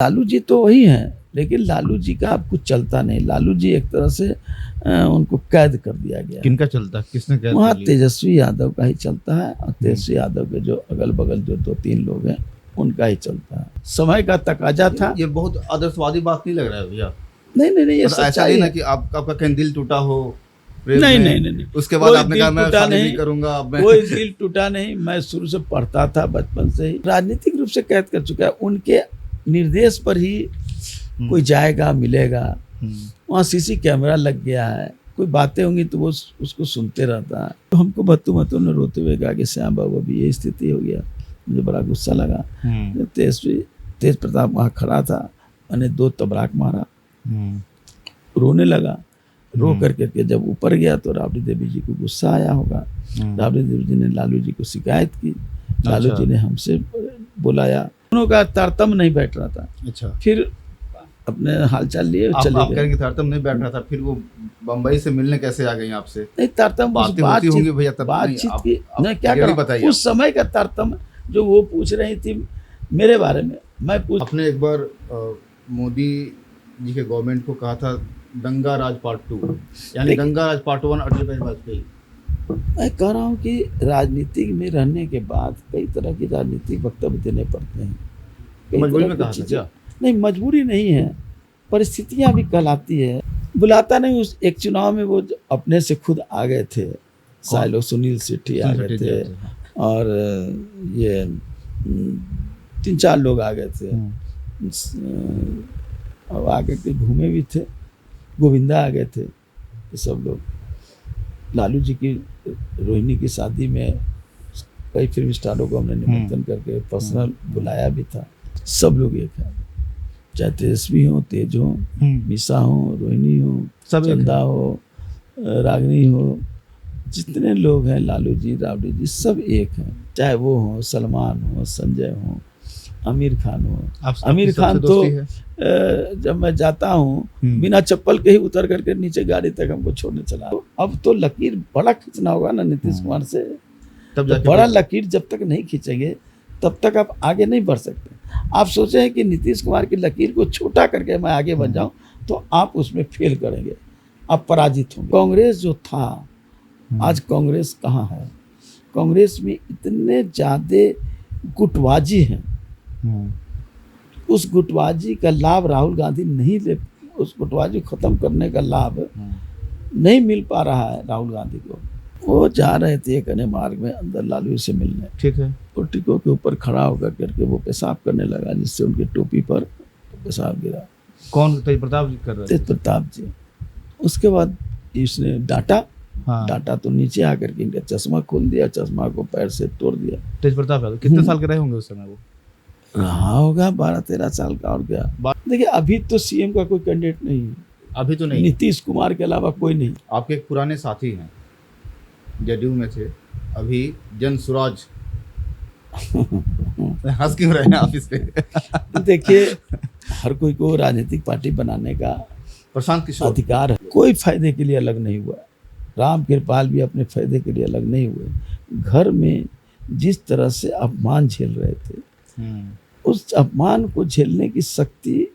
लालू जी तो वही हैं, लेकिन लालू जी का अब कुछ चलता नहीं। लालू जी एक तरह से उनको कैद कर दिया गया। किनका चलता, किसने कैद वहाँ कर लिया? तेजस्वी यादव का ही चलता है, और तेजस्वी यादव के जो अगल बगल जो 2-3 लोग हैं उनका ही चलता है। समय का तकाजा था। ये बहुत आदर्शवादी बात नहीं लग रहा है भैया? नहीं नहीं नहीं, ये मतलब ऐसा सच्चाई नहीं ना है। कि आपका कहीं दिल टूटा हो प्रेम नहीं में, नहीं नहीं नहीं, उसके बाद कोई आपने दिल कहा मैं टूटा शादी नहीं, नहीं करूंगा अब मैं। कोई दिल टूटा नहीं। मैं शुरू से पढ़ता था, बचपन से ही राजनीतिक रूप से कैद कर चुका है। उनके निर्देश पर ही कोई जाएगा मिलेगा। वहाँ सीसी कैमरा लग गया है, कोई बातें होंगी तो वो उसको सुनते रहता है। तो हमको भत्तू ने रोते हुए कहा कि श्याम बाबू अभी ये स्थिति हो गया। मुझे बड़ा गुस्सा लगा। तेज प्रताप वहाँ खड़ा था, मैंने 2 तबराक मारा, रोने लगा। रो करके जब ऊपर गया तो राबड़ी देवी जी को गुस्सा आया होगा। राबड़ी देवी जी ने लालू जी को शिकायत की। लालू जी ने हमसे बुलाया। दोनों का तारतम्य नहीं बैठ रहा था। अच्छा, फिर अपने हालचाल लिए चले आप गए। कहेंगे तारतम्य नहीं बैठ रहा था, फिर वो बम्बई से मिलने कैसे आ गई आपसे? नहीं, तारतम्य बातें होती होंगी भैया तब? बातचीत नहीं, की। आप मैं क्या क्लियरली करूं, बताइए। उस समय का तारतम्य जो वो पूछ रही थी मेरे बारे में, मैं पूछ। आपने एक बार मोदी जी के गवर्नमेंट को कहा था दंगा राज पार्ट 2, यानी दंगा राज पार्ट 1 अटल बिहारी वाजपेयी। मैं कह रहा हूँ कि राजनीति में रहने के बाद कई तरह की राजनीतिक वक्तव्य देने पड़ते हैं। कई मजबूरी तरह में की कहा था चीजें- क्या? नहीं, मजबूरी नहीं है, परिस्थितियां भी कहलाती है। बुलाता नहीं। उस एक चुनाव में वो अपने से खुद आ गए थे, सारे लोग, सुनील शेट्टी आ गए थे, और ये 3-4 लोग आ गए थे, और आगे के घूमे भी थे। गोविंदा आ गए थे। ये सब लोग लालू जी की रोहिणी की शादी में कई फिल्म स्टारों को हमने निमंत्रण करके पर्सनल बुलाया भी था। सब लोग एक है, चाहे तेजस्वी हो, तेज हो, मीसा हो, रोहिणी हो, चंदा हो, रागिनी हो, जितने लोग हैं, लालू जी, राबड़ी जी, सब एक हैं। चाहे वो हो, सलमान हो, संजय हो, आमिर खान हो। आमिर खान तो जब मैं जाता हूँ बिना चप्पल के ही उतर करके नीचे गाड़ी तक हमको छोड़ने चला। तो अब तो लकीर बड़ा खींचना होगा ना नीतीश कुमार से। तब बड़ा लकीर जब तक नहीं खींचेंगे तब तक आप आगे नहीं बढ़ सकते। आप सोचे हैं कि नीतीश कुमार की लकीर को छोटा करके मैं आगे बढ़ जाऊं, तो आप उसमें फेल करेंगे, आप पराजित होंगे। कांग्रेस जो था, आज कांग्रेस कहाँ है? कांग्रेस में इतने ज़्यादा गुटबाजी हैं। उस गुटबाजी का लाभ राहुल गांधी नहीं ले, उस गुटबाजी खत्म करने का लाभ नहीं मिल पा रहा है राहुल गांधी को। वो जा रहे थे एक अन्य मार्ग में अंदर लालू से मिलने, ठीक है, तो टिकों के ऊपर खड़ा होकर करके वो पेशाब करने लगा, जिससे उनकी टोपी पर पेशाब गिरा। कौन? तेज प्रताप जी कर रहे थे? तेज प्रताप जी। उसके बाद इसने डांटा। डांटा तो नीचे आकर के इनका चश्मा खोल दिया, चश्मा को पैर से तोड़ दिया। तेज प्रताप यादव कितने साल के रहे होंगे उस समय? वो रहा होगा 12-13 साल का, और क्या। देखिए, अभी तो सीएम का कोई कैंडिडेट नहीं है। अभी तो नहीं, नीतीश कुमार के अलावा कोई नहीं। आपके एक पुराने साथी हैं, जदयू में थे, अभी जन सुराज। हंस क्यों रहे हैं आप इस पे? देखिए, हर कोई को राजनीतिक पार्टी बनाने का प्रशांत किशोर अधिकार है। कोई फायदे के लिए अलग नहीं हुआ। राम कृपाल भी अपने फायदे के लिए अलग नहीं हुए। घर में जिस तरह से अपमान झेल रहे थे, उस अपमान को झेलने की शक्ति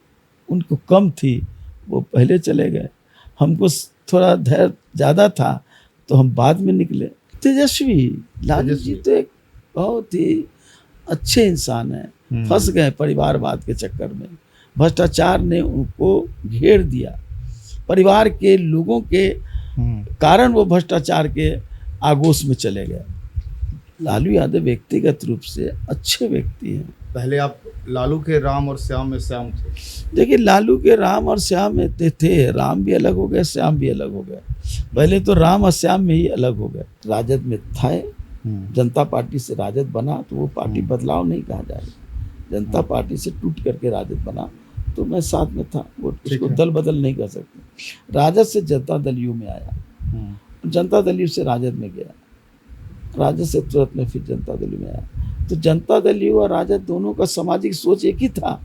उनको कम थी, वो पहले चले गए। हमको थोड़ा धैर्य ज़्यादा था तो हम बाद में निकले। तेजस्वी लालू जी तो एक बहुत ही अच्छे इंसान हैं। फंस गए परिवारवाद के चक्कर में। भ्रष्टाचार ने उनको घेर दिया। परिवार के लोगों के कारण वो भ्रष्टाचार के आगोश में चले गए। लालू यादव व्यक्तिगत रूप से अच्छे व्यक्ति हैं। पहले आप लालू के राम और श्याम में श्याम थे? देखिए, लालू के राम और श्याम में थे। राम भी अलग हो गए, श्याम भी अलग हो गए। पहले तो राम और श्याम में ही अलग हो गए। राजद में था, जनता पार्टी से राजद बना, तो वो पार्टी बदलाव नहीं कहा जाएगा। जनता पार्टी से टूट करके राजद बना, तो मैं साथ में था। वो इसको दल बदल नहीं कर सकते। राजद से जनता दल यू में आया, जनता दल यू से राजद में गया, राजद से तुरंत में फिर जनता दल यू में आया। तो जनता दल यू और राजद दोनों का सामाजिक सोच एक ही था,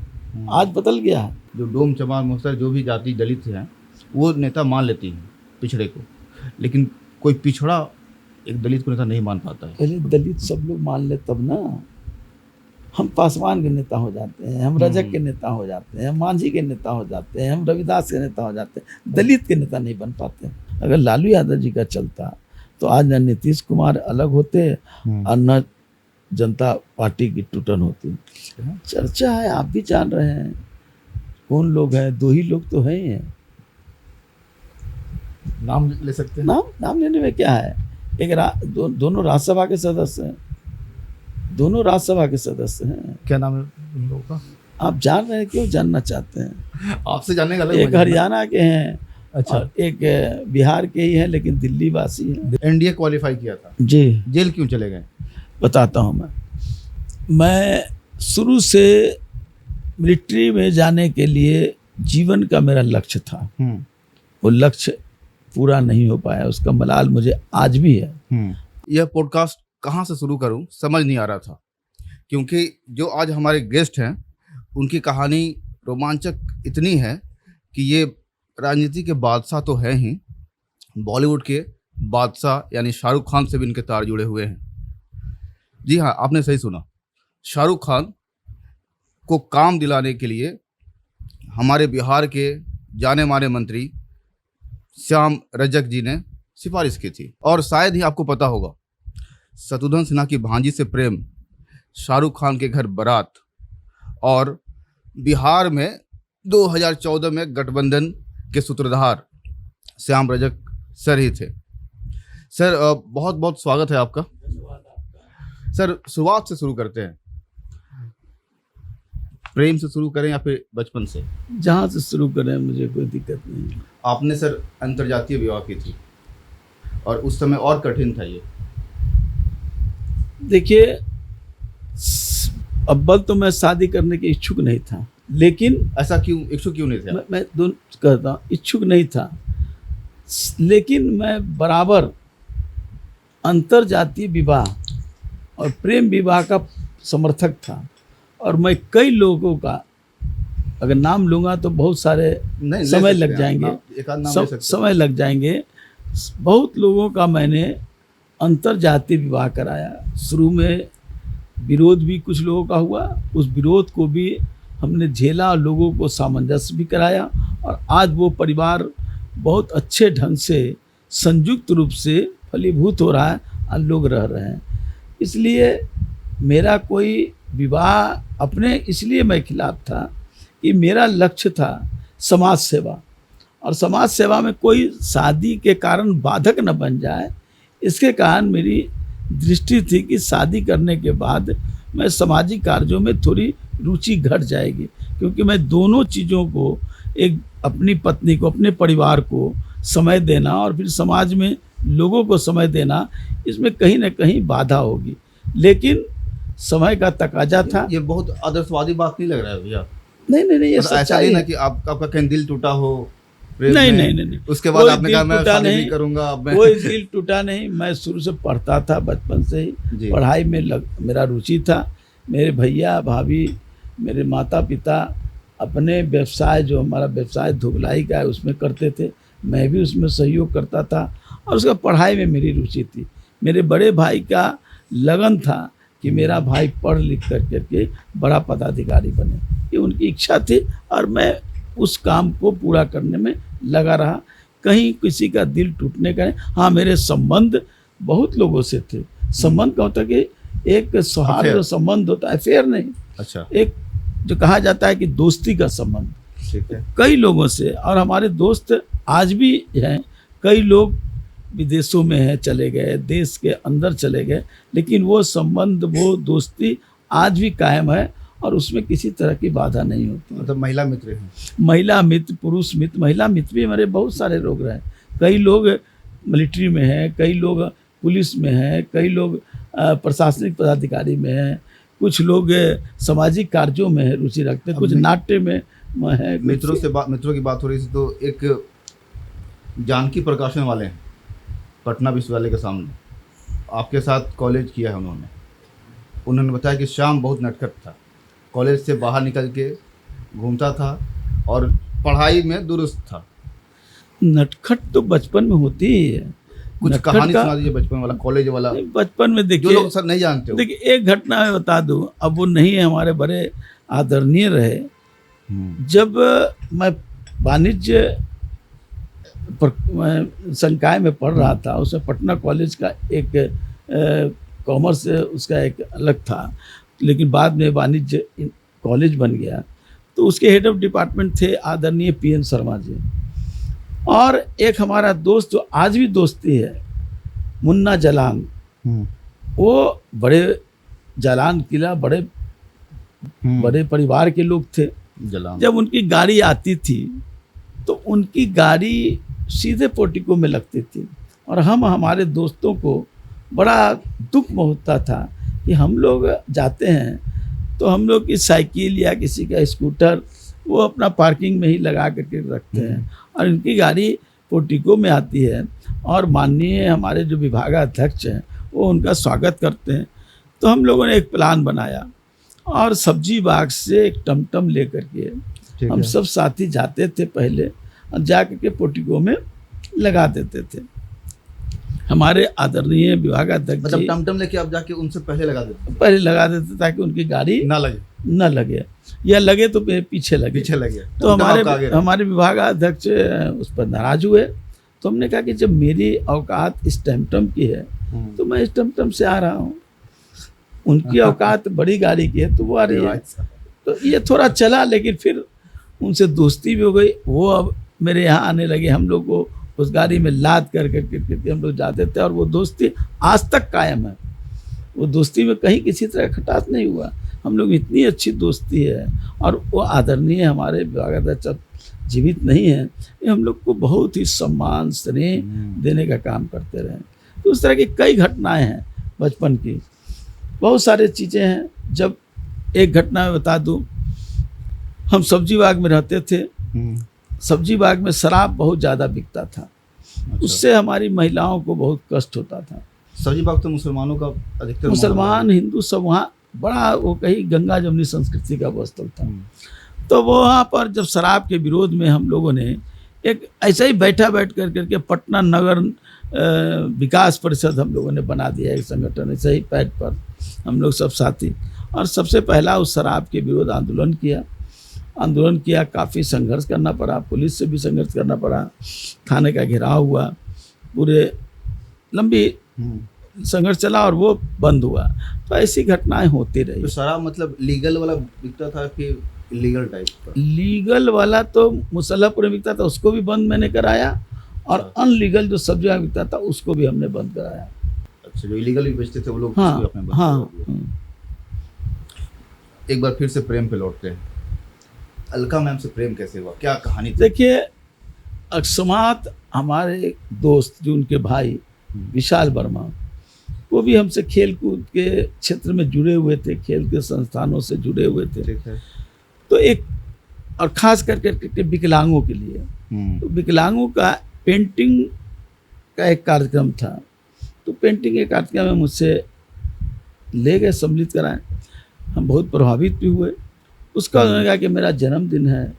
आज बदल गया है। जो डोम चमार मुख्तार जो भी जाति दलित हैं, वो नेता मान लेती हैं पिछड़े को, लेकिन कोई पिछड़ा एक दलित को नेता नहीं मान पाता है। पहले दलित सब लोग मान ले तब ना। हम पासवान के नेता हो जाते हैं, हम रजक के नेता हो जाते हैं, हम मांझी के नेता हो जाते हैं, हम रविदास के नेता हो जाते हैं, दलित के नेता नहीं बन पाते। अगर लालू यादव जी का चलता तो आज न नीतीश कुमार अलग होते और न जनता पार्टी की टूटन होती। चर्चा है, आप भी जान रहे हैं कौन लोग हैं, 2 ही लोग तो हैं ही हैं। नाम ले सकते हैं? नाम लेने में क्या है, एक दोनों राज्यसभा के सदस्य हैं, दोनों राज्यसभा के सदस्य हैं। क्या नाम है उन लोगों का? आप जान रहे हैं, क्यों जानना चाहते हैं? आपसे जानने का अलग एक मजा है। हरियाणा के हैं, अच्छा। और एक बिहार के ही हैं, लेकिन दिल्ली वासी हैं। एनडीए क्वालिफाई किया था जी, जेल क्यों चले गए? बताता हूँ। मैं शुरू से मिलिट्री में जाने के लिए जीवन का मेरा लक्ष्य था। वो लक्ष्य पूरा नहीं हो पाया, उसका मलाल मुझे आज भी है। यह पॉडकास्ट कहाँ से शुरू करूं समझ नहीं आ रहा था, क्योंकि जो आज हमारे गेस्ट हैं उनकी कहानी रोमांचक इतनी है कि ये राजनीति के बादशाह तो हैं ही, बॉलीवुड के बादशाह यानी शाहरुख खान से भी इनके तार जुड़े हुए हैं। जी हाँ, आपने सही सुना, शाहरुख खान को काम दिलाने के लिए हमारे बिहार के जाने माने मंत्री श्याम रजक जी ने सिफारिश की थी। और शायद ही आपको पता होगा, शत्रुघ्न सिन्हा की भांजी से प्रेम, शाहरुख खान के घर बारात और बिहार में 2014 में गठबंधन के सूत्रधार श्याम रजक सर ही थे। सर बहुत बहुत स्वागत है आपका। सर शुरुआत से शुरू करते हैं, प्रेम से शुरू करें या फिर बचपन से? जहाँ से शुरू करें मुझे कोई दिक्कत नहीं। आपने सर अंतर्जातीय विवाह की थी और उस समय और कठिन था ये। देखिए, अव्वल तो मैं शादी करने के इच्छुक नहीं था, लेकिन ऐसा क्यों इच्छुक क्यों नहीं थे? मैं दोनों कहता हूँ, इच्छुक नहीं था, लेकिन मैं बराबर अंतरजातीय विवाह और प्रेम विवाह का समर्थक था। और मैं कई लोगों का अगर नाम लूँगा तो बहुत सारे समय लग जाएंगे, समय लग जाएंगे। बहुत लोगों का मैंने अंतरजातीय विवाह कराया। शुरू में विरोध भी कुछ लोगों का हुआ, उस विरोध को भी हमने झेला और लोगों को सामंजस्य भी कराया, और आज वो परिवार बहुत अच्छे ढंग से संयुक्त रूप से फलीभूत हो रहा है और लोग रह रहे हैं। इसलिए मेरा कोई विवाह अपने इसलिए मैं खिलाफ था कि मेरा लक्ष्य था समाज सेवा, और समाज सेवा में कोई शादी के कारण बाधक न बन जाए। इसके कारण मेरी दृष्टि थी कि शादी करने के बाद मैं सामाजिक कार्यों में थोड़ी रुचि घट जाएगी, क्योंकि मैं दोनों चीज़ों को, एक अपनी पत्नी को, अपने परिवार को समय देना और फिर समाज में लोगों को समय देना, इसमें कहीं ना कहीं बाधा होगी। लेकिन समय का तकाजा था। ये बहुत आदर्शवादी बात नहीं लग रहा है भैया? नहीं, ये ऐसा नहीं ना कि आपका कहीं दिल टूटा हो? नहीं, उसके बाद आपने कहा मैं शादी नहीं करूंगा। कोई दिल टूटा नहीं। मैं शुरू से पढ़ता था, बचपन से ही पढ़ाई में मेरा रुचि था। मेरे भैया भाभी, मेरे माता पिता अपने व्यवसाय, जो हमारा व्यवसाय धुगलाई का है, उसमें करते थे, मैं भी उसमें सहयोग करता था, और उसका पढ़ाई में मेरी रुचि थी। मेरे बड़े भाई का लगन था कि मेरा भाई पढ़ लिख करके बड़ा पदाधिकारी बने, ये उनकी इच्छा थी, और मैं उस काम को पूरा करने में लगा रहा। कहीं किसी का दिल टूटने का नहीं। हाँ, मेरे संबंध बहुत लोगों से थे। संबंध का होता है कि एक सौहार्द संबंध होता है, अफेयर नहीं। अच्छा। एक जो कहा जाता है कि दोस्ती का संबंध, ठीक है, कई लोगों से। और हमारे दोस्त आज भी हैं, कई लोग विदेशों में हैं, चले गए, देश के अंदर चले गए, लेकिन वो संबंध, वो दोस्ती आज भी कायम है, और उसमें किसी तरह की बाधा नहीं होती। मतलब महिला मित्र हैं? महिला मित्र, पुरुष मित्र, महिला मित्र भी हमारे बहुत सारे लोग रहे। कई लोग मिलिट्री में हैं, कई लोग पुलिस में हैं, कई लोग प्रशासनिक पदाधिकारी में हैं, कुछ लोग सामाजिक कार्यों में रुचि रखते हैं, कुछ नाट्य में है। मित्रों की बात हो रही थी, तो एक जानकी प्रकाशन वाले हैं पटना विश्वविद्यालय के सामने, आपके साथ कॉलेज किया है उन्होंने बताया कि श्याम बहुत नटखट था, कॉलेज से बाहर निकल के घूमता था और पढ़ाई में दुरुस्त था। नटखट तो बचपन में होती ही है, कुछ नक्खट कहानी का- सुना दीजिए, बचपन वाला, कॉलेज वाला, बचपन में जो देखिए, लोग सर नहीं जानते हो। देखिए एक घटना मैं बता दूं, अब वो नहीं है, हमारे बड़े आदरणीय रहे। जब मैं वाणिज्य मैं संकाय में पढ़ रहा था, उसमें पटना कॉलेज का एक कॉमर्स उसका एक अलग था, लेकिन बाद में वाणिज्य कॉलेज बन गया। तो उसके हेड ऑफ डिपार्टमेंट थे आदरणीय पीएन शर्मा जी, और एक हमारा दोस्त जो आज भी दोस्ती है, मुन्ना जलान, वो बड़े जालान किला बड़े बड़े परिवार के लोग थे। जलान। जब उनकी गाड़ी आती थी तो उनकी गाड़ी सीधे पोर्टिको में लगती थी, और हम हमारे दोस्तों को बड़ा दुख होता था कि हम लोग जाते हैं तो हम लोग की साइकिल या किसी का स्कूटर वो अपना पार्किंग में ही लगा करके रखते हैं, और इनकी गाड़ी पोर्टिको में आती है, और माननीय हमारे जो विभागाध्यक्ष हैं वो उनका स्वागत करते हैं। तो हम लोगों ने एक प्लान बनाया, और सब्जी बाग से एक टमटम लेकर के हम सब साथी जाते थे पहले, और जा करके पोर्टिको में लगा देते थे। हमारे आदरणीय विभागाध्यक्ष मतलब जी टमटम लेके आप जाके उनसे पहले लगा देते पहले लगा देते ताकि उनकी गाड़ी ना लगे, न लगे, या लगे तो पीछे लगे। पीछे लगे, तो टमटम आपका आगे रहे। हमारे विभागाध्यक्ष उस पर नाराज हुए। तो हमने कहा कि जब मेरी औकात इस टमटम की है तो मैं इस टमटम से आ रहा हूँ, उनकी औकात बड़ी गाड़ी की है तो वो आ रही है। तो ये थोड़ा चला, लेकिन फिर उनसे दोस्ती भी हो गई। वो अब मेरे यहाँ आने लगे, हम लोग को उस गाड़ी में लाद कर करके हम लोग जाते थे, और वो दोस्ती आज तक कायम है। वो दोस्ती में कहीं किसी तरह खटास नहीं हुआ, हम लोग इतनी अच्छी दोस्ती है। और वो आदरणीय हमारे विभागाध्यक्ष जीवित नहीं है, ये हम लोग को बहुत ही सम्मान स्नेह देने का काम करते रहे। तो उस तरह की कई घटनाएं हैं बचपन की, बहुत सारी चीज़ें हैं। जब एक घटना मैं बता दूं, हम सब्जी बाग में रहते थे, सब्जी बाग में शराब बहुत ज़्यादा बिकता था, उससे हमारी महिलाओं को बहुत कष्ट होता था। सब्जी बाग तो मुसलमानों का अधिकतर, मुसलमान हिंदू सब वहाँ, बड़ा वो कहीं गंगा जमुनी संस्कृति का वो स्थल था। तो वहाँ पर जब शराब के विरोध में हम लोगों ने एक ऐसा ही बैठ करके पटना नगर विकास परिषद हम लोगों ने बना दिया, एक संगठन ऐसे ही पैड पर हम लोग सब साथी, और सबसे पहला उस शराब के विरोध आंदोलन किया। काफ़ी संघर्ष करना पड़ा, पुलिस से भी संघर्ष करना पड़ा, थाने का घेराव हुआ, पूरे लंबी संघर्ष चला और वो बंद हुआ। तो ऐसी घटनाएं होती रही। तो शराब मतलब लीगल वाला बिकता था कि इलीगल टाइप का? लीगल वाला तो मुसल्लहपुर में बिकता था, उसको भी बंद मैंने कराया, और अनलीगल जो सब जगह बिकता था उसको भी हमने बंद कराया। अच्छा, जो इलीगल भी बेचते थे वो लोग हाँ, उसको अपने बंद हाँ, करा दिया। एक बार फिर से प्रेम पे लौटते हैं। अलका मैम से प्रेम कैसे हुआ, क्या कहानी थी? देखिए, अकस्मात हमारे दोस्त जो उनके भाई विशाल वर्मा, वो भी हमसे खेल कूद के क्षेत्र में जुड़े हुए थे, खेल के संस्थानों से जुड़े हुए थे। ठीक है। तो एक, और खास करके विकलांगों के लिए, तो विकलांगों का पेंटिंग का एक कार्यक्रम था। तो पेंटिंग के कार्यक्रम में मुझसे ले गए, सम्मिलित कराएं, हम बहुत प्रभावित भी हुए। उसका उन्होंने कहा कि मेरा जन्मदिन है,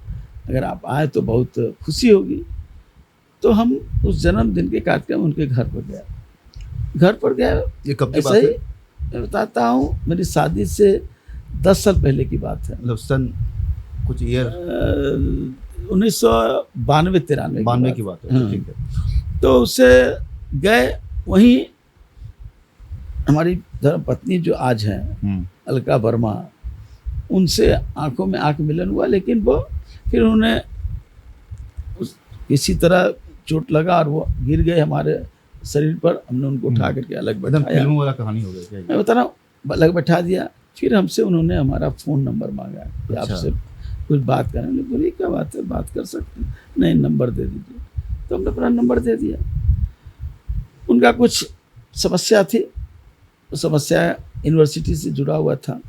अगर आप आए तो बहुत खुशी होगी। तो हम उस जन्मदिन के कार्यक्रम उनके घर पर गए। ये कब की ऐसा बात ही है? मैं बताता हूँ, मेरी शादी से 10 साल पहले की बात है। मतलब सन कुछ ईयर 1992-93 की बात है। हाँ। ठीक है। तो उससे गए, वहीं हमारी धर्मपत्नी जो आज हैं अलका वर्मा, उनसे आंखों में आंख मिलन हुआ, लेकिन वो फिर उन्हें किसी तरह चोट लगा और वो गिर गए हमारे शरीर पर। हमने उनको उठा करके अलग एकदम बैठाया, फिल्मों वाला कहानी हो गया क्या? मैं बता रहा हूँ, अलग बैठा दिया। फिर हमसे उन्होंने हमारा फ़ोन नंबर मांगा कि अच्छा। आपसे कुछ बात करना। हमने बोली क्या बात है, बात कर सकते हैं, नहीं नंबर दे दीजिए। तो हमने अपना नंबर दे दिया। उनका कुछ समस्या थी, वो समस्या यूनिवर्सिटी से जुड़ा हुआ था।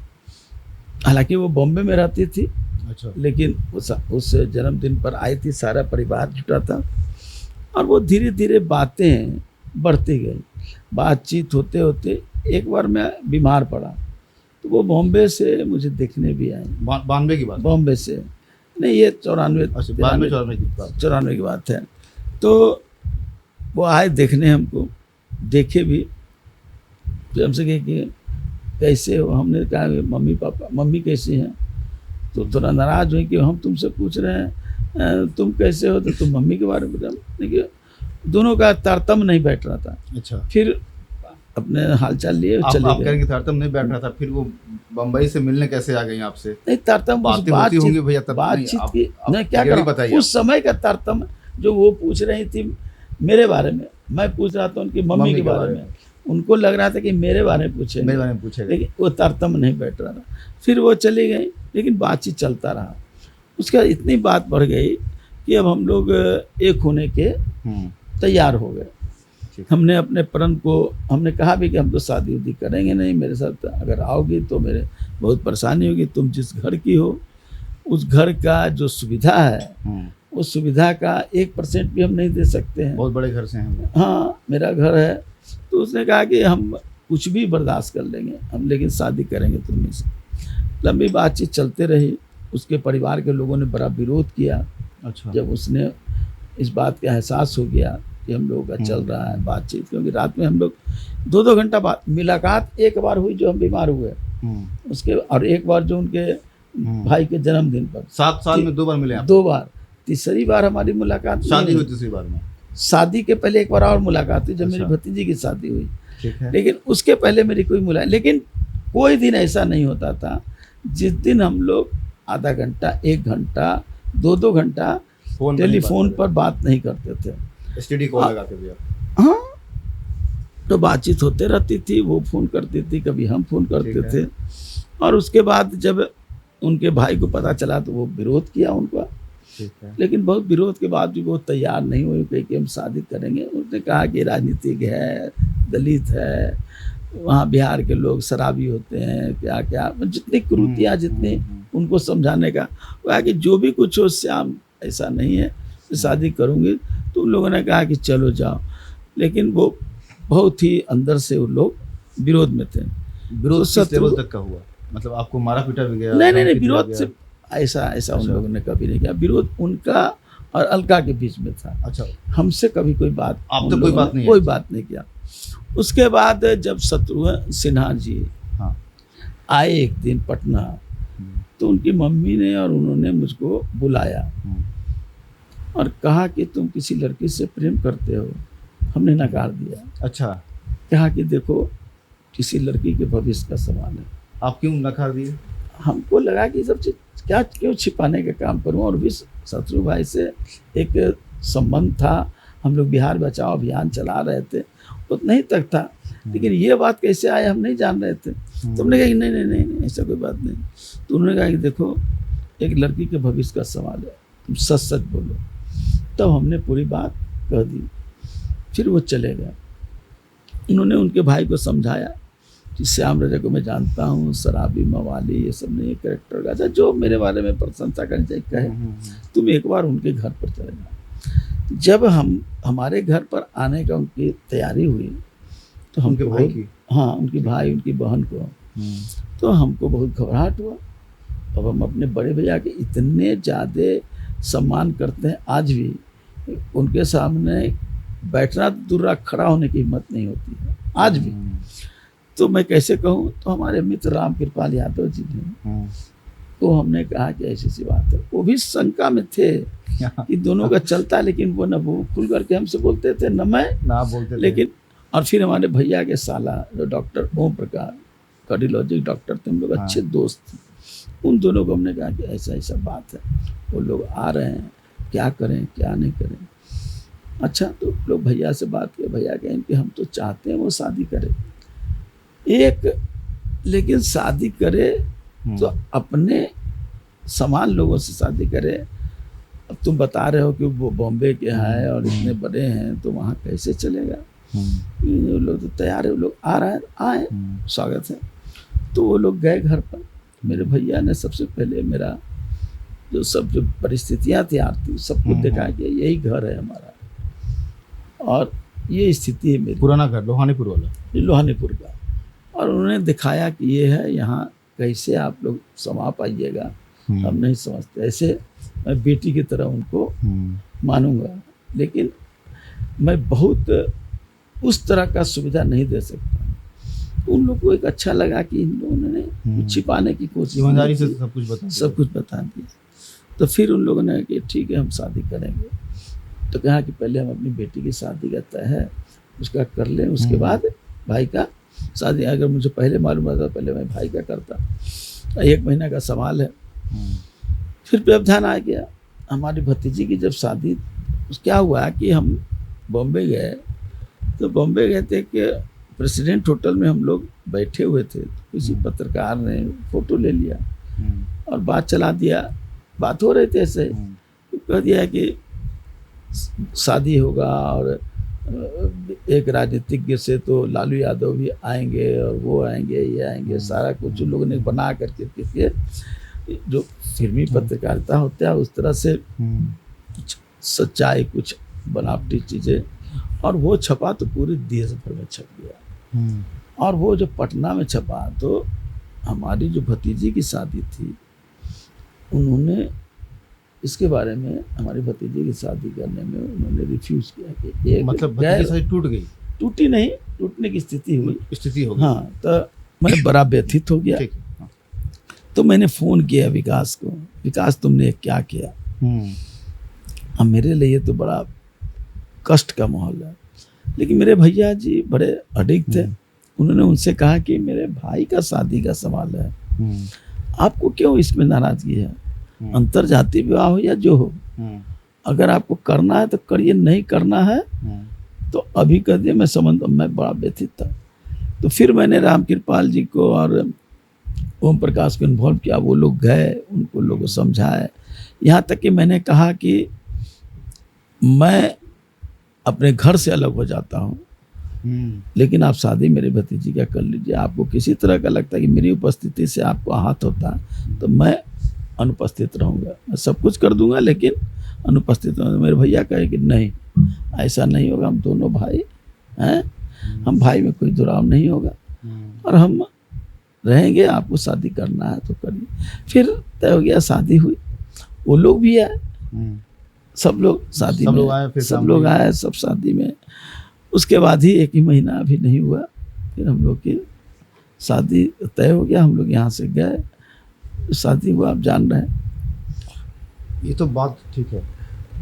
हालांकि वो बॉम्बे में रहती थी, अच्छा। लेकिन उस जन्मदिन पर आई थी, सारा परिवार जुटा था, और वो धीरे धीरे बातें बढ़ती गई। बातचीत होते होते एक बार मैं बीमार पड़ा, तो वो बॉम्बे से मुझे देखने भी आए। 92 की बात? बॉम्बे से नहीं, ये 94 अच्छा, 92 94 की बात। 94 की बात है। तो वो आए देखने हमको, देखे भी, फिर हमसे कहे कि कैसे हो। हमने कहा मम्मी पापा, मम्मी कैसी हैं, तो थोड़ा नाराज हुई कि हम तुमसे पूछ रहे हैं तुम कैसे हो, तो तुम मम्मी के बारे में बता। देखिए दोनों का तारतम्य नहीं बैठ रहा था। अच्छा, फिर अपने हालचाल लिए आप चले कह गए। रहे हैं कि तारतम्य नहीं बैठ रहा था, फिर वो बम्बई से मिलने कैसे आ गई आपसे? नहीं तारतम्य, बातें होती होंगी भैया तब? बातचीत नहीं, की आप नहीं, क्या clearly करूं बताइए उस समय का तारतम्य। जो वो पूछ रही थी मेरे बारे में, मैं पूछ रहा था उनकी मम्मी के बारे में। उनको लग रहा था कि मेरे बारे में पूछेंगे, मेरे बारे में पूछेगा, लेकिन वो तारतम्य नहीं बैठ रहा था। फिर वो चली गई, लेकिन बातचीत चलता रहा। उसके बाद इतनी बात बढ़ गई कि अब हम लोग एक होने के तैयार हो गए। हमने अपने प्रण को, हमने कहा भी कि हम तो शादी उदी करेंगे नहीं, मेरे साथ अगर आओगी तो मेरे बहुत परेशानी होगी। तुम जिस घर की हो उस घर का जो सुविधा है उस सुविधा का 1% भी हम नहीं दे सकते हैं। बहुत बड़े घर से हैं। हाँ मेरा घर है। तो उसने कहा कि हम कुछ भी बर्दाश्त कर लेंगे हम, लेकिन शादी करेंगे तुम्हें से। लंबी बातचीत चलते रही। उसके परिवार के लोगों ने बड़ा विरोध किया। अच्छा, जब उसने इस बात का एहसास हो गया कि हम लोगों का चल रहा है बातचीत, क्योंकि रात में हम लोग 2-2 घंटा बात, मुलाकात एक बार हुई जो हम बीमार हुए उसके, और एक बार जो उनके भाई के जन्मदिन पर। 7 साल में 2 बार मिले आप? 2 बार। तीसरी बार हमारी मुलाकात शादी हुई तीसरी बार में? शादी के पहले एक बार और मुलाकात हुई जब अच्छा। मेरी भतीजी की शादी हुई, ठीक है। लेकिन उसके पहले मेरी कोई मुलाकात। लेकिन कोई दिन ऐसा नहीं होता था जिस दिन हम लोग आधा घंटा, 1 घंटा, 2-2 घंटा टेलीफोन पर बात नहीं करते थे। एसटीडी कॉल लगाते थे? हाँ, तो बातचीत होते रहती थी। वो फ़ोन करती थी, कभी हम फ़ोन करते थे। और उसके बाद जब उनके भाई को पता चला तो वो विरोध किया उनका। लेकिन बहुत विरोध के बाद भी वो तैयार नहीं हुए कि हम शादी करेंगे। उसने कहा कि राजनीतिक है, दलित है, वहाँ बिहार के लोग शराबी होते हैं, क्या क्या जितनी कुरीतियाँ, जितनी उनको समझाने का। वो कहा कि जो भी कुछ हो श्याम, ऐसा नहीं है, शादी करूँगी। तो उन लोगों ने कहा कि चलो जाओ, लेकिन वो बहुत ही अंदर से वो लोग विरोध में थे। विरोध किस लेवल तक का हुआ? मतलब आपको मारा पीटा भी गया? नहीं, विरोध से ऐसा उन लोगों ने कभी नहीं किया। विरोध उनका और अलका के बीच में था। अच्छा, हमसे कभी कोई बात, आप तो कोई बात नहीं किया। उसके बाद जब शत्रुघ्न सिन्हा जी आए एक दिन पटना, तो उनकी मम्मी ने और उन्होंने मुझको बुलाया और कहा कि तुम किसी लड़की से प्रेम करते हो। हमने नकार दिया। अच्छा, कहा कि देखो किसी लड़की के भविष्य का सवाल है। आप क्यों नकार दिए? हमको लगा कि सब चीज क्या क्यों छिपाने का काम करूं। और भी शत्रु भाई से एक संबंध था, हम लोग बिहार बचाओ अभियान चला रहे थे, उतना ही तक था। लेकिन ये बात कैसे आए हम नहीं जान रहे थे। तो हमने कहा कि नहीं ऐसा कोई बात नहीं। तो उन्होंने कहा कि देखो एक लड़की के भविष्य का सवाल है, तुम सच सच बोलो। तब हमने पूरी बात कह दी। फिर वो चले गए। उन्होंने उनके भाई को समझाया कि श्याम रजक को मैं जानता हूँ, शराबी, मवाली, ये सब नहीं कैरेक्टर का था, जो मेरे बारे में प्रशंसा करनी चाहिए कहे। तुम एक बार उनके घर पर चले जाओ। जब हमारे घर पर आने का उनकी तैयारी हुई तो हमको भाई की, हाँ उनकी भाई, उनकी बहन को, तो हमको बहुत घबराहट हुआ। अब हम अपने बड़े भैया के इतने ज़्यादा सम्मान करते हैं, आज भी उनके सामने बैठना दूर रहा, खड़ा होने की हिम्मत नहीं होती है आज भी। तो मैं कैसे कहूँ, तो हमारे मित्र राम कृपाल यादव जी ने, तो हमने कहा कि ऐसी सी बात है। वो भी शंका में थे कि दोनों का चलता, लेकिन वो न वो खुल करके हमसे बोलते थे न मैं ना बोलते थे। लेकिन और फिर हमारे भैया के साला जो डॉक्टर ओम प्रकाश, कार्डियोलॉजिक डॉक्टर थे, हम लोग अच्छे दोस्त थे। उन दोनों को हमने कहा कि ऐसा ऐसा बात है, वो लोग आ रहे हैं, क्या करें क्या नहीं करें। अच्छा, तो लोग भैया से बात किए। भैया कहें कि हम तो चाहते हैं वो शादी करे, लेकिन शादी करे तो अपने समान लोगों से शादी करे। अब तुम बता रहे हो कि वो बॉम्बे के हैं और इतने बड़े हैं, तो वहाँ कैसे चलेगा। लोग तो तैयार है, वो लोग आ रहे हैं, आए, स्वागत है। तो वो लोग गए घर पर। मेरे भैया ने सबसे पहले मेरा जो परिस्थितियाँ थी आरती, सबको देखा कि यही घर है हमारा और ये स्थिति है मेरी। पुराना घर लोहानीपुर वाला? लोहानीपुर का। और उन्होंने दिखाया कि ये है, यहाँ कैसे आप लोग समा पाइएगा, हम नहीं समझते। ऐसे मैं बेटी की तरह उनको मानूंगा, लेकिन मैं बहुत उस तरह का सुविधा नहीं दे सकता। उन लोग को एक अच्छा लगा कि इन लोगों ने कुछ छिपाने की कोशिश ईमानदारी से की, सब कुछ बता दिया। तो फिर उन लोगों ने कि ठीक है हम शादी करेंगे। तो कहा कि पहले हम अपनी बेटी की शादी का तय है उसका कर लें, उसके बाद भाई का शादी। अगर मुझे पहले मालूम होता पहले मैं भाई का करता। 1 महीना का सवाल है। फिर व्यवधान आ गया। हमारी भतीजी की जब शादी, क्या हुआ कि हम बॉम्बे गए, तो बॉम्बे गए थे कि प्रेसिडेंट होटल में हम लोग बैठे हुए थे, तो किसी पत्रकार ने फोटो ले लिया और बात चला दिया। बात हो रही थी ऐसे ही, तो कह दिया कि शादी होगा और एक राजनीतिज्ञ से तो लालू यादव भी आएंगे और वो आएंगे ये आएंगे, सारा कुछ उन लोगों ने बना करके जो फिल्मी पत्रकारिता होता है उस तरह से कुछ सच्चाई, कुछ बनावटी चीज़ें, और वो छपा तो पूरे देश भर में छप गया। और वो जो पटना में छपा तो हमारी जो भतीजी की शादी थी, उन्होंने इसके बारे में, हमारी भतीजी की शादी करने में उन्होंने रिफ्यूज़ किया कि एक मतलब भतीजी शादी टूट गई? टूटी नहीं, टूटने की स्थिति हो गई। हाँ, तो मैं बड़ा व्यथित हो गया। तो मैंने फ़ोन किया विकास को, विकास तुमने क्या किया? अब मेरे लिए तो बड़ा कष्ट का माहौल है, लेकिन मेरे भैया जी बड़े अडिग थे। उन्होंने उनसे कहा कि मेरे भाई का शादी का सवाल है, आपको क्यों इसमें नाराज़गी है? अंतरजातीय विवाह हो या जो हो, अगर आपको करना है तो करिए, नहीं करना है तो अभी कर दिए। मैं बड़ा व्यथित था। तो फिर मैंने राम कृपाल जी को और ओम प्रकाश को इन्वॉल्व किया। वो लोग गए, उनको लोगों को समझाए, यहाँ तक कि मैंने कहा कि मैं अपने घर से अलग हो जाता हूँ, लेकिन आप शादी मेरी भतीजी का कर लीजिए। आपको किसी तरह का लगता है कि मेरी उपस्थिति से आपको आहत होता है तो मैं अनुपस्थित रहूँगा, मैं सब कुछ कर दूंगा लेकिन अनुपस्थित रहूँगा। मेरे भैया कहे कि नहीं, ऐसा नहीं होगा, हम दोनों भाई हैं, हम भाई में कोई दुराव नहीं होगा और हम रहेंगे, आपको शादी करना है तो करिए। फिर तय हो गया, शादी हुई, वो लोग भी आए, सब लोग शादी में, सब लोग आए, सब शादी में। उसके बाद ही 1 ही महीना अभी नहीं हुआ, फिर हम लोग की शादी तय हो गया। हम लोग यहाँ से गए, शादी हुआ, आप जान रहे हैं। ये तो बात ठीक है।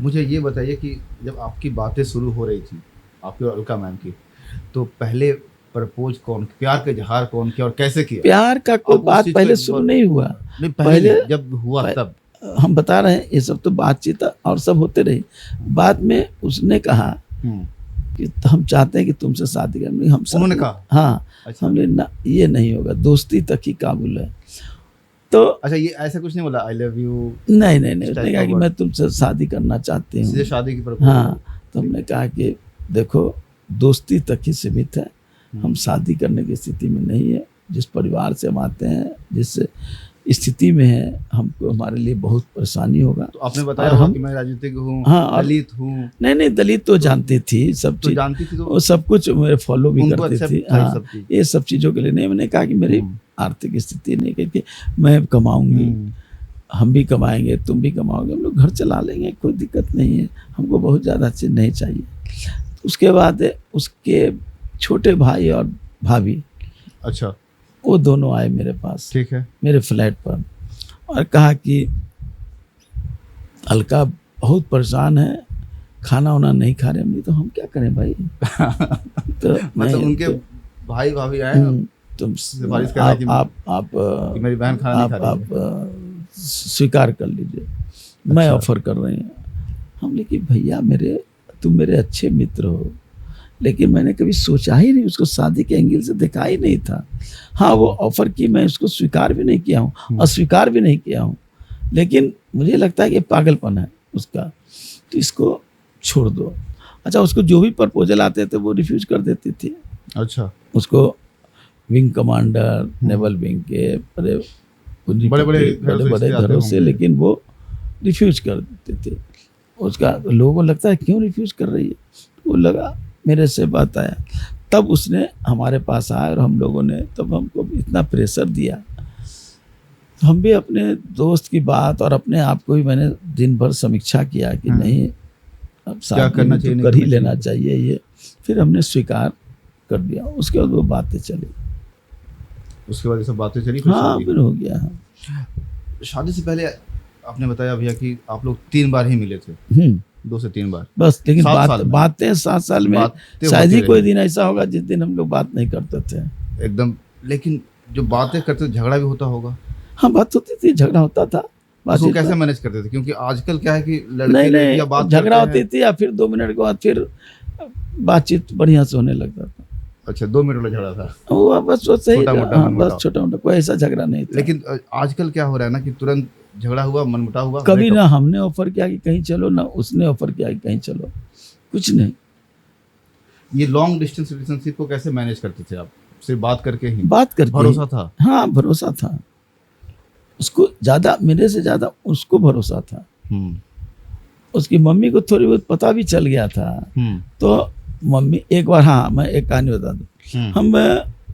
मुझे ये बताइए कि जब आपकी बातें शुरू हो रही थी आपकी और अलका मैम की, तो पहले प्रपोज कौन, प्यार का इजहार कौन किया और कैसे किया? प्यार का कोई बात पहले शुरू नहीं हुआ। नहीं, पहले जब हुआ तब हम बता रहे हैं, ये सब तो बातचीत और सब होते रही। बाद में उसने कहा कि हम चाहते हैं कि तुमसे शादी करनी। हम उन्होंने कहा? हाँ। अच्छा। हमने ना, ये नहीं होगा, दोस्ती तक ही काबुल है। तो अच्छा, ये ऐसा कुछ नहीं बोला आई लव यू? नहीं, उसने कहा कि मैं तुमसे शादी करना चाहती हूँ। शादी की प्रपोज? हाँ। तो हमने कहा कि देखो, दोस्ती तक ही सीमित है, हम शादी करने की स्थिति में नहीं है। जिस परिवार से हम आते हैं, जिस स्थिति में है, हमको, हमारे लिए बहुत परेशानी होगा। तो आपने बताया कि मैं राजनीतिक हूँ, हाँ, दलित हूँ। नहीं, दलित तो जानती थी, सब चीज जानती थी, वो सब कुछ मेरे फॉलो भी करती थी। हाँ, ये सब चीज़ों के लिए नहीं। मैंने कहा कि मेरी आर्थिक स्थिति नहीं, कहती मैं कमाऊंगी, हम भी कमाएंगे, तुम भी कमाओगे, हम लोग घर चला लेंगे, कोई दिक्कत नहीं है, हमको बहुत ज़्यादा चीज़ नहीं चाहिए। उसके बाद उसके छोटे भाई और भाभी, अच्छा, वो दोनों आए मेरे पास, ठीक है, मेरे फ्लैट पर, और कहा कि अलका बहुत परेशान है, खाना वाना नहीं खा रहे। हमने तो हम क्या करें भाई। तो मतलब उनके भाई भाभी आए, तुम सिफारिश कर रहे आप कि मेरी बहन खाना नहीं खा रही है, आप स्वीकार कर लीजिए, मैं ऑफर कर रही हूँ। हमने कि भैया तुम मेरे अच्छे मित्र हो, लेकिन मैंने कभी सोचा ही नहीं, उसको शादी के एंगल से देखा ही नहीं था। हाँ, वो ऑफर की, मैं उसको स्वीकार भी नहीं किया हूँ, अस्वीकार भी नहीं किया हूँ, लेकिन मुझे लगता है कि पागलपन है उसका, तो इसको छोड़ दो। अच्छा, उसको जो भी प्रपोजल आते थे वो रिफ्यूज कर देती थी। अच्छा, उसको विंग कमांडर, नेवल विंग के बड़े घरों से, लेकिन वो रिफ्यूज कर देते थे। उसका लोगों को लगता है क्यों रिफ्यूज कर रही है, वो लगा मेरे से बात आया, तब उसने हमारे पास आया और हम लोगों ने तब हमको इतना प्रेशर दिया। तो हम भी अपने दोस्त की बात और अपने आप को भी मैंने दिन भर समीक्षा किया कि नहीं, अब शादी तो कर ही लेना चाहिए। ये फिर हमने स्वीकार कर दिया। उसके बाद वो बातें चली। उसके बाद ये सब बातें चली, फिर हाँ शादी फिर हो गया। शादी से पहले आपने बताया भैया कि आप लोग 3 बार ही मिले थे, 2 से 3 बार बस। लेकिन 7 साल में। बातें 7 साल में बातें शायद ही होती कोई रही। दिन ऐसा होगा जिस दिन हम लोग बात नहीं करते थे। एकदम। लेकिन जो बातें करते थे झगड़ा भी होता होगा, हाँ बात होती थी, झगड़ा होता था। उसको बातचीत कैसे में। मैनेज करते थे? क्योंकि आजकल क्या है कि लड़के नहीं लड़कियां बात नहीं, झगड़ा करते होती हैं। थी या फिर 2 मिनट के बाद फिर बातचीत बढ़िया से होने लगता था। अच्छा, 2 मिनट वाला झगड़ा था। वो बस वो सही छोटा-मोटा हाँ, मनमुटाव। बस छोटा मोटा, कोई ऐसा झगड़ा नहीं था। लेकिन आजकल क्या हो रहा है ना कि तुरंत झगड़ा हुआ, मनमुटाव हुआ, कभी breakup। ना हमने ऑफर किया कि कहीं चलो, ना उसने ऑफर किया कि कहीं चलो, कुछ नहीं। ये लॉन्ग डिस्टेंस रिलेशनशिप को कैसे मैनेज करते थे आप? सिर्फ बात करके ही? बात करके भरोसा था? हाँ भरोसा था। उसको ज्यादा, मेरे से ज्यादा उसको भरोसा था। उसकी मम्मी को थोड़ी बहुत पता भी चल गया था। तो मम्मी एक बार, हाँ मैं एक कहानी बता दूं। हम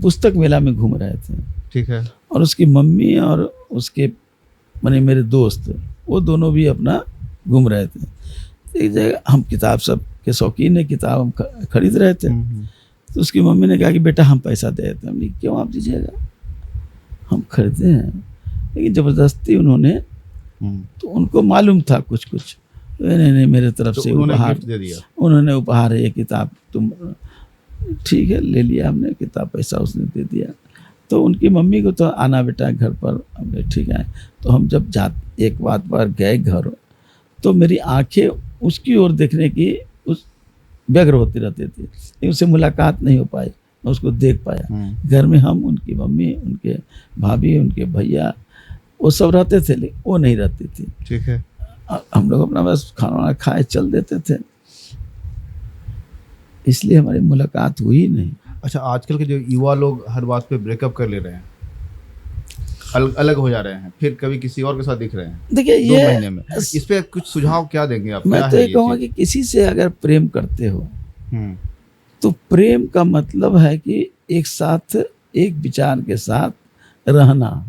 पुस्तक मेला में घूम रहे थे, ठीक है। और उसकी मम्मी और उसके माने मेरे दोस्त, वो दोनों भी अपना घूम रहे थे। एक जगह हम किताब सब के शौकीन है, किताब हम खरीद रहे थे। तो उसकी मम्मी ने कहा कि बेटा हम पैसा दे देते हैं। हमने क्यों आप दीजिएगा, हम खरीदे हैं। लेकिन ज़बरदस्ती उन्होंने, तो उनको मालूम था कुछ कुछ, नहीं नहीं मेरे तरफ तो से उन्होंने उपहार गिफ्ट दे दिया। उन्होंने उपहार है ये किताब, तुम ठीक है ले लिया हमने किताब, पैसा उसने दे दिया। तो उनकी मम्मी को तो आना बेटा घर पर, हमने ठीक है। तो हम जब एक बात पर गए घर, तो मेरी आंखें उसकी ओर देखने की उस व्यग्र होती रहती थी, लेकिन उससे मुलाकात नहीं हो पाई, मैं उसको देख पाया। घर में हम, उनकी मम्मी, उनके भाभी, उनके भैया, वो सब रहते थे, लेकिन वो नहीं रहती थी। ठीक है। हम लोग अपना बस खाना वाना खाए चल देते थे, इसलिए हमारी मुलाकात हुई नहीं। अच्छा, आजकल के जो युवा लोग हर बात पे ब्रेकअप कर ले रहे हैं, अलग हो जा रहे हैं, फिर कभी किसी और के साथ दिख रहे हैं देखिए 2 ये महीने में, इस पे कुछ सुझाव क्या देंगे आप? मैं क्या तो है ये कहूँगा चीज़? कि किसी से अगर प्रेम करते हो, हम्म, तो प्रेम का मतलब है कि एक साथ, एक विचार के साथ रहना।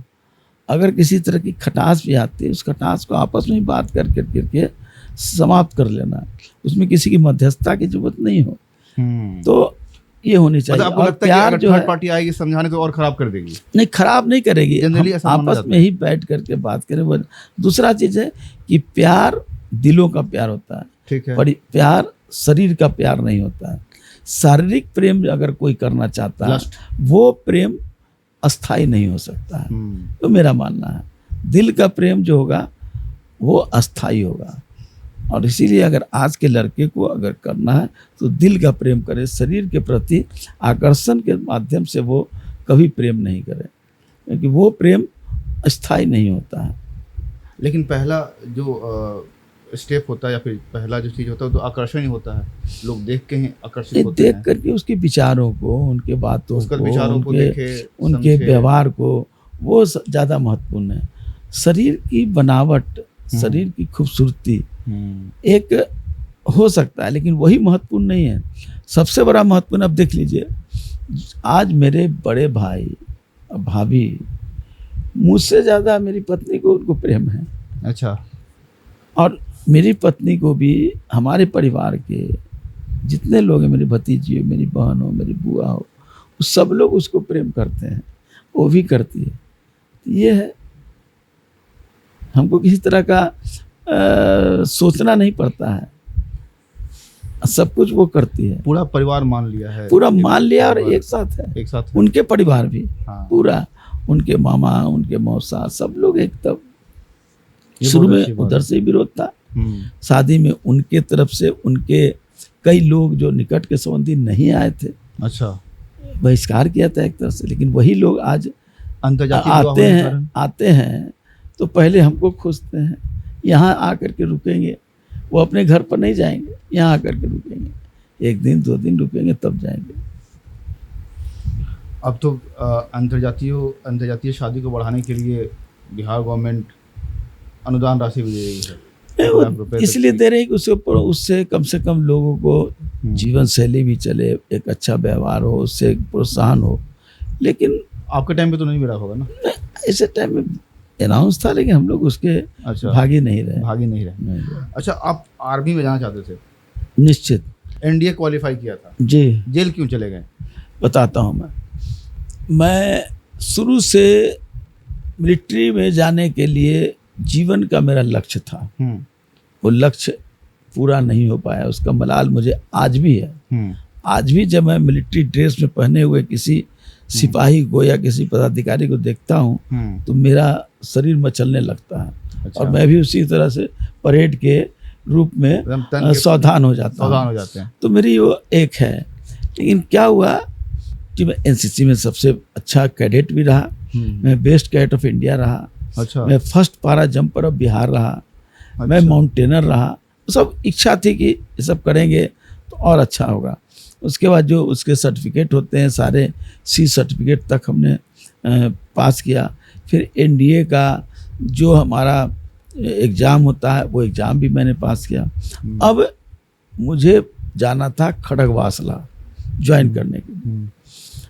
अगर किसी तरह की खटास भी आती है, उस खटास को आपस में ही बात करके समाप्त कर लेना, उसमें किसी की मध्यस्थता की जरूरत नहीं हो। तो ये होनी चाहिए। मतलब आपको और लगता है कि प्यार अगर जो थर्ड है, पार्टी आएगी समझाने तो और खराब कर देगी? नहीं खराब नहीं करेगी, जनरली हम ऐसा माना आपस जाता में ही बैठ करके बात करें। वो दूसरा चीज है कि प्यार दिलों का प्यार होता है, ठीक है। पर प्यार शरीर का प्यार नहीं होता है। शारीरिक प्रेम अगर कोई करना चाहता है, Lust। वो प्रेम अस्थाई नहीं हो सकता है, तो मेरा मानना है दिल का प्रेम जो होगा वो अस्थाई होगा। और इसीलिए अगर आज के लड़के को अगर करना है तो दिल का प्रेम करे, शरीर के प्रति आकर्षण के माध्यम से वो कभी प्रेम नहीं करे, क्योंकि वो प्रेम अस्थाई नहीं होता है। लेकिन पहला जो स्टेप होता है या फिर पहला जो चीज़ होता है तो आकर्षण ही होता है, लोग देख के ही आकर्षित होते देख हैं। करके उसके विचारों को, उनके बातों उसका को, विचारों को देखे, उनके समझे। व्यवहार को, वो ज़्यादा महत्वपूर्ण है। शरीर की बनावट, शरीर की खूबसूरती एक हो सकता है, लेकिन वही महत्वपूर्ण नहीं है। सबसे बड़ा महत्वपूर्ण, अब देख लीजिए, आज मेरे बड़े भाई भाभी, मुझसे ज़्यादा मेरी पत्नी को उनको प्रेम है। अच्छा। और मेरी पत्नी को भी हमारे परिवार के जितने लोग हैं, मेरी भतीजी हो, मेरी बहन हो, मेरी बुआ हो, सब लोग उसको प्रेम करते हैं, वो भी करती है। ये है, हमको किसी तरह का सोचना नहीं पड़ता है, सब कुछ वो करती है। पूरा परिवार मान लिया है, पूरा मान लिया और एक साथ है, एक साथ है। उनके परिवार भी हाँ। पूरा, उनके मामा, उनके मौसा, सब लोग एक। तब ये शुरू बहुत अच्छी में बात उधर है। से विरोध था, शादी में उनके तरफ से उनके कई लोग जो निकट के संबंधी नहीं आए थे, अच्छा। बहिष्कार किया था एक तरफ से। लेकिन वही लोग आज अंतर्जातीय विवाह होने के कारण? आते हैं तो पहले हमको खोजते हैं, यहाँ आकर के रुकेंगे। वो अपने घर पर नहीं जाएंगे, यहाँ आकर के रुकेंगे, 1 दिन 2 दिन रुकेंगे, तब जाएंगे। अब तो अंतर्जातीय शादी को बढ़ाने के लिए बिहार गवर्नमेंट अनुदान राशि भी दे रही है। इसलिए दे रहे हैं कि उसके ऊपर, उससे कम से कम लोगों को जीवन शैली भी चले, एक अच्छा व्यवहार हो, उससे प्रोत्साहन हो। लेकिन आपके टाइम पे तो नहीं मिला होगा ना? ऐसे टाइम में अनाउंस था, लेकिन हम लोग उसके अच्छा, भागी नहीं रहे। भागी नहीं रहे। अच्छा, आप आर्मी में जाना चाहते थे? निश्चित। एनडीए क्वालिफाई किया था, जी जेल क्यों चले गए? बताता हूँ मैं शुरू से मिलिट्री में जाने के लिए जीवन का मेरा लक्ष्य था। वो लक्ष्य पूरा नहीं हो पाया, उसका मलाल मुझे आज भी है। आज भी जब मैं मिलिट्री ड्रेस में पहने हुए किसी सिपाही को या किसी पदाधिकारी को देखता हूँ तो मेरा शरीर मचलने लगता है। अच्छा। और मैं भी उसी तरह से परेड के रूप में सावधान हो जाता हूँ। तो मेरी वो एक है। लेकिन क्या हुआ कि मैं एनसीसी में सबसे अच्छा कैडेट भी रहा, मैं बेस्ट कैडेट ऑफ इंडिया रहा। अच्छा। मैं फर्स्ट पारा जंपर ऑफ बिहार रहा। अच्छा। मैं माउंटेनर रहा। सब इच्छा थी कि ये सब करेंगे तो और अच्छा होगा। उसके बाद जो उसके सर्टिफिकेट होते हैं सारे सी सर्टिफिकेट तक हमने पास किया। फिर एनडीए का जो हमारा एग्ज़ाम होता है वो एग्ज़ाम भी मैंने पास किया। अब मुझे जाना था खड़गवासला ज्वाइन करने के लिए।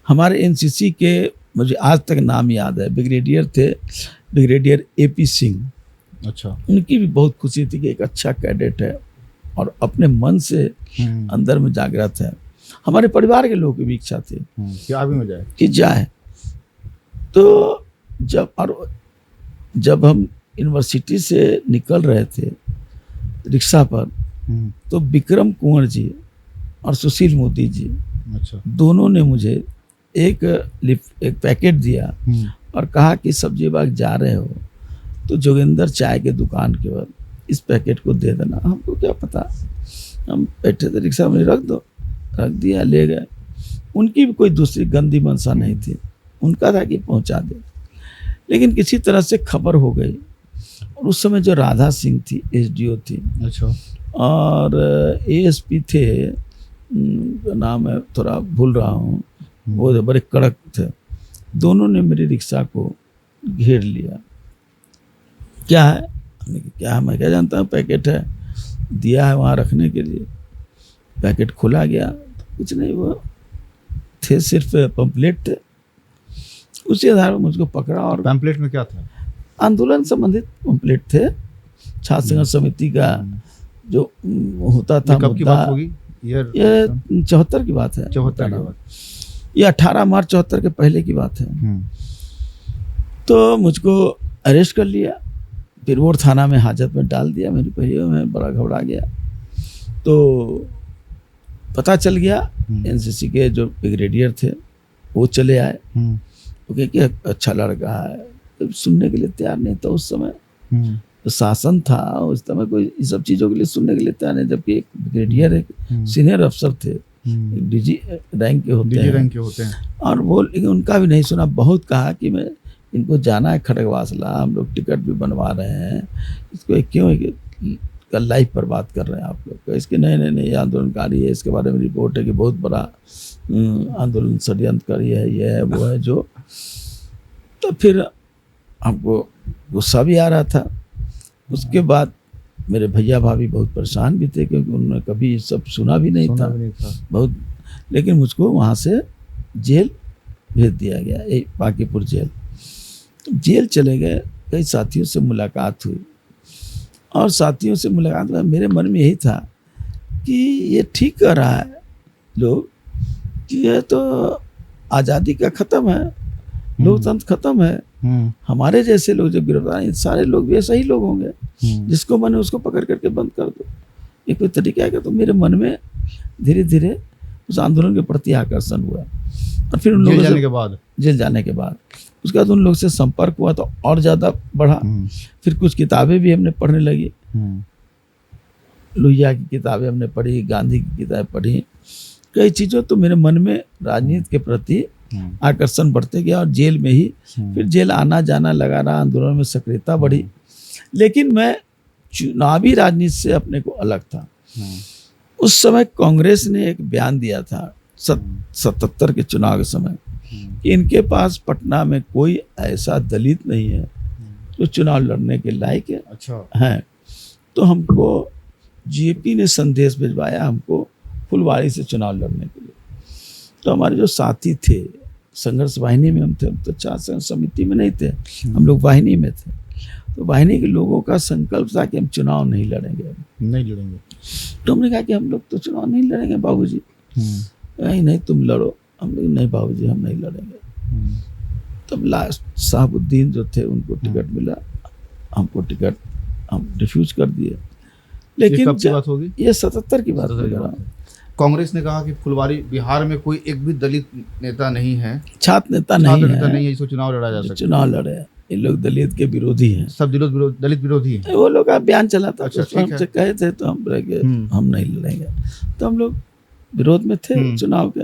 हमारे एनसीसी के मुझे आज तक नाम याद है, ब्रिगेडियर थे ब्रिगेडियर एपी सिंह। अच्छा। उनकी भी बहुत खुशी थी कि एक अच्छा कैडेट है और अपने मन से अंदर में जागृत है। हमारे परिवार के लोगों की भी इच्छा थी कि आर्मी में जाए, कि जाए। तो जब हम यूनिवर्सिटी से निकल रहे थे रिक्शा पर तो विक्रम कुंवर जी और सुशील मोदी जी, अच्छा, दोनों ने मुझे एक पैकेट दिया और कहा कि सब्जी बाग जा रहे हो तो जोगिंदर चाय के दुकान के बाद इस पैकेट को दे देना। हमको क्या पता, हम बैठे थे रिक्शा में, रख दिया, ले गए। उनकी भी कोई दूसरी गंदी मंशा नहीं थी, उनका था कि पहुंचा दे। लेकिन किसी तरह से खबर हो गई और उस समय जो राधा सिंह थी एसडीओ थी, अच्छा, और एएसपी थे, नाम है थोड़ा भूल रहा हूँ, वो बड़े कड़क थे। दोनों ने मेरी रिक्शा को घेर लिया। क्या है? क्या है? मैं क्या जानता हूँ, पैकेट है, दिया है वहाँ रखने के लिए। पैकेट खोला गया तो कुछ नहीं, वो थे सिर्फ पंपलेट थे। उसी आधार पर मुझको पकड़ा। और पैम्पलेट में क्या था? आंदोलन संबंधित पंपलेट थे, छात्र संघर्ष समिति का जो होता था। कब की बात होगी? ये 74 की बात है। 74 की बात। ये 18 मार्च 74 के पहले की बात है। तो मुझको अरेस्ट कर लिया, फिर वो थाना में हाजत में डाल दिया। मेरी पहियों में बड़ा घबरा गया। तो पता चल गया, एनसीसी के जो ब्रिगेडियर थे वो चले आए। वो कहे कि अच्छा लड़का है, तो सुनने के लिए तैयार नहीं था उस समय। तो शासन था उस समय, कोई इस सब चीज़ों के लिए सुनने के लिए तैयार नहीं। जबकि एक ब्रिगेडियर एक सीनियर अफसर थे, डीजी रैंक के होते हैं, और वो लेकिन उनका भी नहीं सुना। बहुत कहा कि मैं इनको जाना है खड़गवासला, हम लोग टिकट भी बनवा रहे हैं, इसको क्यों कल लाइफ पर बात कर रहे हैं आप लोग? इसके नहीं ये आंदोलनकारी है, इसके बारे में रिपोर्ट है कि बहुत बड़ा आंदोलन षड्यंत्रकारी है, ये है वो है जो। तो फिर हमको गुस्सा भी आ रहा था। उसके बाद मेरे भैया भाभी बहुत परेशान भी थे, क्योंकि उन्होंने कभी ये सब सुना भी नहीं था बहुत। लेकिन मुझको वहाँ से जेल भेज दिया गया, बांकीपुर जेल चले गए। कई साथियों से मुलाकात हुई, और साथियों से मुलाकात में मेरे मन में यही था कि ये ठीक कर रहा है लोग, कि ये तो आज़ादी का ख़त्म है, लोकतंत्र ख़त्म है। हमारे जैसे लोग जो गिरफ्तार हैं, सारे लोग भी ऐसे ही लोग होंगे, जिसको मन है उसको पकड़ करके बंद कर दो। ये कोई तरीका है? तो मेरे मन में धीरे धीरे उस आंदोलन के प्रति आकर्षण हुआ। और फिर उन लोगों जेल जाने के बाद उसके बाद उन लोग से संपर्क हुआ तो और ज़्यादा बढ़ा। फिर कुछ किताबें भी हमने पढ़ने लगी, लोहिया की किताबें हमने पढ़ी, गांधी की किताबें पढ़ी। कई चीज़ों तो मेरे मन में राजनीति के प्रति आकर्षण बढ़ते गया। और जेल में ही फिर जेल आना जाना लगा रहा, आंदोलन में सक्रियता बढ़ी। लेकिन मैं चुनावी राजनीति से अपने को अलग था। उस समय कांग्रेस ने एक बयान दिया था 77 के चुनाव के समय कि इनके पास पटना में कोई ऐसा दलित नहीं है जो चुनाव लड़ने के लायक है। अच्छा है। तो हमको जेपी ने संदेश भिजवाया हमको फुलवाड़ी से चुनाव लड़ने के लिए। तो हमारे जो साथी थे संघर्ष वाहिनी में हम थे, हम तो छात्र संघर्ष समिति में नहीं थे, हम लोग वाहिनी में थे। तो वाहिनी के लोगों का संकल्प था कि हम चुनाव नहीं लड़ेंगे। नहीं लड़ेंगे। तो हमने कहा कि हम लोग तो चुनाव नहीं लड़ेंगे बाबूजी। नहीं नहीं तुम लड़ो। हम लोग नहीं बाबूजी हम नहीं लड़ेंगे। तब लास्ट साहबुद्दीन जो थे उनको टिकट मिला, हमको टिकट हम रिफ्यूज कर दिए। लेकिन कब की बात होगी? ये 77 की बात कर रहा हूँ। कांग्रेस ने कहा कि फुलवारी बिहार में कोई एक भी दलित नेता नहीं है, छात्र नेता नहीं है, इसको चुनाव लड़ा जा सकता है। चुनाव लड़े, इन लोग दलित के विरोधी हैं, सब दलित विरोधी हैं। वो लोग का बयान चला था। अच्छा, तो हमसे कहे थे तो हम रह गए, हम नहीं लड़ेंगे। तो हम लोग विरोध में थे चुनाव के,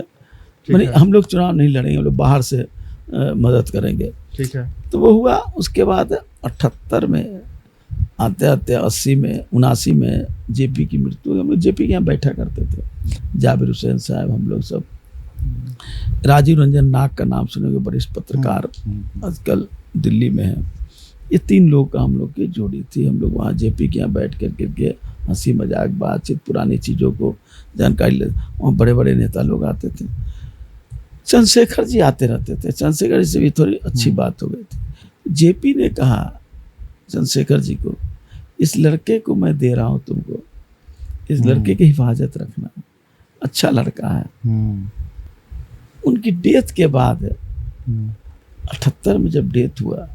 माने हम लोग चुनाव नहीं लड़ेंगे, हम लोग बाहर से मदद करेंगे। ठीक है। तो वो हुआ। उसके बाद 78 में आते आते 80 में 79 में जेपी की मृत्यु। हम लोग जेपी के यहाँ बैठा करते थे, जाबिर हुसैन साहब, हम लोग सब। राजीव रंजन नाग का नाम सुनोगे, वरिष्ठ पत्रकार, आजकल दिल्ली में है। ये 3 लोग का हम लोग की जोड़ी थी। हम लोग वहाँ जेपी के यहाँ बैठ कर के हंसी मजाक बातचीत पुरानी चीज़ों को जानकारी ले। वहाँ बड़े बड़े नेता लोग आते थे, चंद्रशेखर जी आते रहते थे। चंद्रशेखर जी से भी थोड़ी अच्छी बात हो गई थी। जेपी ने कहा चंद्रशेखर जी को, इस लड़के को मैं दे रहा हूँ तुमको, इस लड़के की हिफाजत रखना, अच्छा लड़का है। उनकी डेथ के बाद 78 में जब डेथ हुआ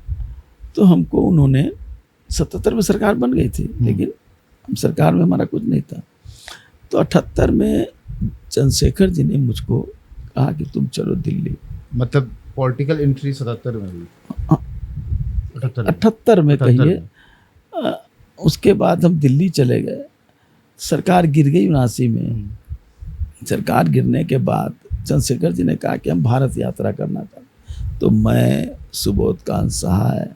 तो हमको उन्होंने 77 में सरकार बन गई थी, लेकिन हम सरकार में हमारा कुछ नहीं था। तो 78 में चंद्रशेखर जी ने मुझको कहा कि तुम चलो दिल्ली। मतलब पॉलिटिकल एंट्री 77 में हुई? 78 में कहिए। उसके बाद हम दिल्ली चले गए। सरकार गिर गई 79 में। सरकार गिरने के बाद चंद्रशेखर जी ने कहा कि हम भारत यात्रा करना था। तो मैं, सुबोध कांत सहाय,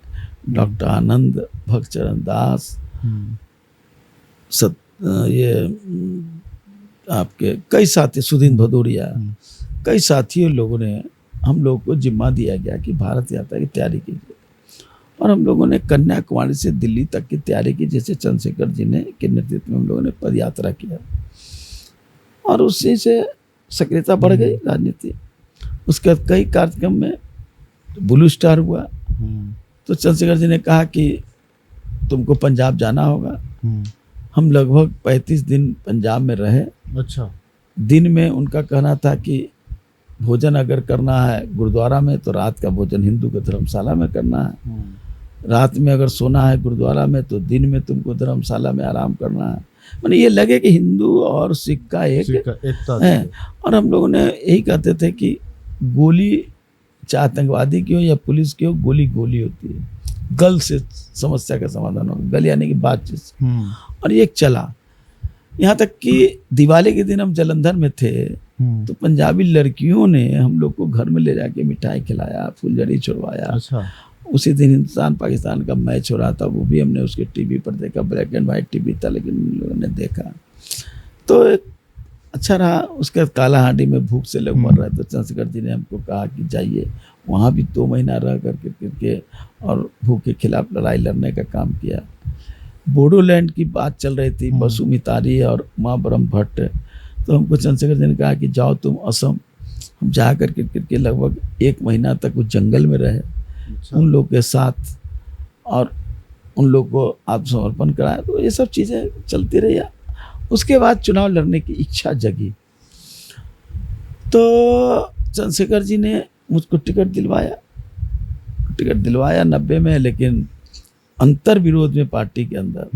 डॉक्टर आनंद, भक्तचरण दास, ये आपके कई साथी, सुदीन भदौरिया, कई साथियों लोगों ने हम लोगों को जिम्मा दिया गया कि भारत यात्रा की तैयारी कीजिए। और हम लोगों ने कन्याकुमारी से दिल्ली तक की तैयारी की, जैसे चंद्रशेखर जी ने के नेतृत्व में हम लोगों ने पद यात्रा किया। और उसी से सक्रियता बढ़ गई राजनीति। उसके बाद कई कार्यक्रम में ब्लू स्टार हुआ। तो चंद्रशेखर जी ने कहा कि तुमको पंजाब जाना होगा। हम लगभग 35 दिन पंजाब में रहे। अच्छा। दिन में उनका कहना था कि भोजन अगर करना है गुरुद्वारा में तो रात का भोजन हिंदू के धर्मशाला में करना है। रात में अगर सोना है गुरुद्वारा में तो दिन में तुमको धर्मशाला में आराम करना है। माने ये लगे कि हिंदू और सिख का एकता है। और हम लोगों ने यही कहते थे कि गोली चाहे आतंकवादी की हो या पुलिस की हो, गोली गोली होती है, गल से समस्या का समाधान होगा। गल यानी कि बातचीत। और ये चला यहाँ तक कि दिवाली के दिन हम जालंधर में थे तो पंजाबी लड़कियों ने हम लोग को घर में ले जाके मिठाई खिलाया, फुलझड़ी छुड़वाया। अच्छा। उसी दिन हिंदुस्तान पाकिस्तान का मैच हो रहा था, वो भी हमने उसके टीवी पर देखा। ब्लैक एंड वाइट टीवी था, लेकिन उन लोगों ने देखा तो अच्छा रहा। उसके बाद कालाहांडी में भूख से लोग मर रहे थे। चंद्रशेखर जी ने हमको कहा कि जाइए, वहाँ भी 2 महीना रह करके और भूख के खिलाफ लड़ाई लड़ने का काम किया। बोडोलैंड की बात चल रही थी, बसु मितारी और उमा ब्रह्म भट्ट। तो हमको चंद्रशेखर जी ने कहा कि जाओ तुम असम। हम जा करके लगभग 1 महीना तक उस जंगल में रहे। अच्छा। उन लोग के साथ और उन लोग को आत्मसमर्पण कराया। तो ये सब चीज़ें चलती रही। उसके बाद चुनाव लड़ने की इच्छा जगी तो चंद्रशेखर जी ने मुझको टिकट दिलवाया 90 में। लेकिन अंतर विरोध में पार्टी के अंदर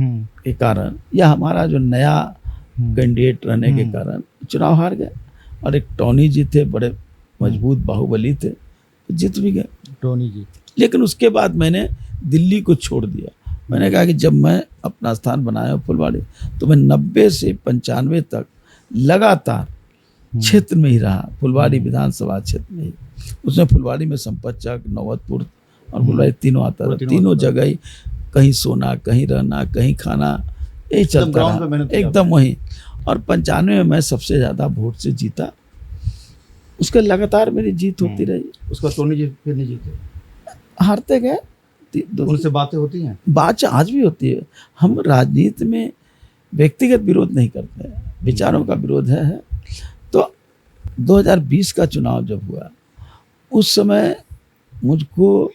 के कारण या हमारा जो नया कैंडिडेट रहने के कारण चुनाव हार गए। और एक टोनी जी थे, बड़े मजबूत बाहुबली थे, तो जीत भी गए टोनी जी। लेकिन उसके बाद मैंने दिल्ली को छोड़ दिया। मैंने कहा कि जब मैं अपना स्थान बनाया फुलवाड़ी तो मैं 90 से 95 तक लगातार क्षेत्र में ही रहा, फुलवाड़ी विधानसभा क्षेत्र में ही। उसमें फुलवाड़ी में संपत चक, नौबतपुर और फुलवाड़ी तीनों आता था। तीनों जगह ही कहीं सोना, कहीं रहना, कहीं खाना, यही चलता रहा एकदम वहीं। और 95 में मैं सबसे ज़्यादा वोट से जीता। उसके लगातार मेरी जीत होती रही। उसका टोनी जी फिर नहीं जीते, हारते गए। उनसे बातें होती हैं? बात आज भी होती है। हम राजनीति में व्यक्तिगत विरोध नहीं करते हैं, विचारों का विरोध है। तो 2020 का चुनाव जब हुआ उस समय मुझको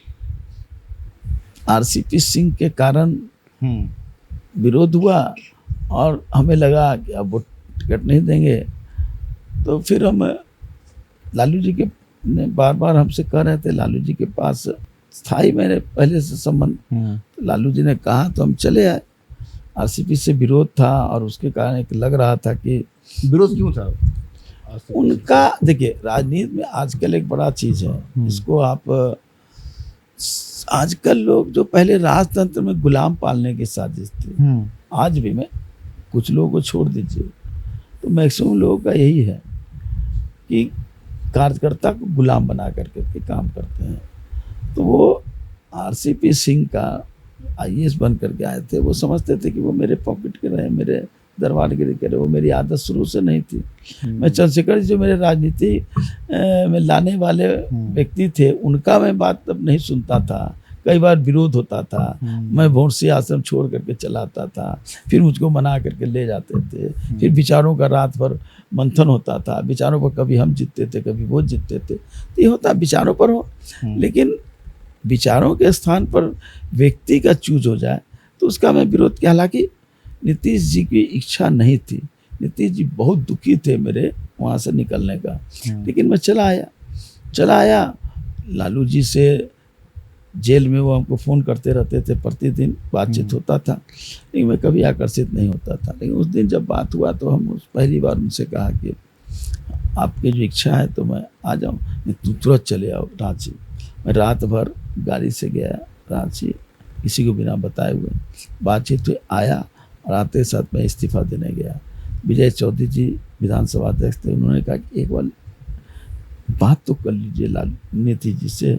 आरसीपी सिंह के कारण विरोध हुआ और हमें लगा कि अब वो टिकट नहीं देंगे, तो फिर हम लालू जी के ने बार बार हमसे कह रहे थे, लालू जी के पास स्थायी मेरे पहले से संबंध, तो लालू जी ने कहा तो हम चले आए। आरसीपी से विरोध था और उसके कारण एक लग रहा था कि विरोध क्यों था उनका, देखिए राजनीति में आजकल एक बड़ा चीज है, इसको आप आजकल लोग जो पहले राजतंत्र में गुलाम पालने की साजिश थी, आज भी मैं कुछ लोगों को छोड़ दीजिए तो मैक्सिमम लोगों का यही है कि कार्यकर्ता को गुलाम बना करके काम करते हैं। तो वो आरसीपी सिंह का आईएएस बन करके आए थे, वो समझते थे कि वो मेरे पॉकेट के रहे, मेरे दरबारगिरी करे, वो मेरी आदत शुरू से नहीं थी। मैं चंद्रशेखर जी जो मेरे राजनीति में लाने वाले व्यक्ति थे, उनका मैं बात तब नहीं सुनता था, कई बार विरोध होता था, मैं भोंसी आश्रम छोड़ करके चलाता था, फिर मुझको मना करके ले जाते थे, फिर विचारों का रात भर मंथन होता था, विचारों पर कभी हम जीतते थे कभी वो जीतते थे, तो ये होता विचारों पर हो, लेकिन विचारों के स्थान पर व्यक्ति का चूज हो जाए तो उसका मैं विरोध किया। हालांकि नीतीश जी की इच्छा नहीं थी, नीतीश जी बहुत दुखी थे मेरे वहाँ से निकलने का, लेकिन मैं चला आया। लालू जी से जेल में वो हमको फ़ोन करते रहते थे, प्रतिदिन बातचीत होता था, लेकिन मैं कभी आकर्षित नहीं होता था। लेकिन उस दिन जब बात हुआ तो हम पहली बार उनसे कहा कि आपकी जो इच्छा है तो मैं आ जाऊँ, तुम तुरंत चले आओ रांची। मैं रात भर गाड़ी से गया रांची, किसी को बिना बताए हुए, बातचीत हुई, आया और आते साथ मैं इस्तीफा देने गया। विजय चौधरी जी विधानसभा अध्यक्ष थे, उन्होंने कहा कि एक बार बात तो कर लीजिए लालू नीतीश जी से।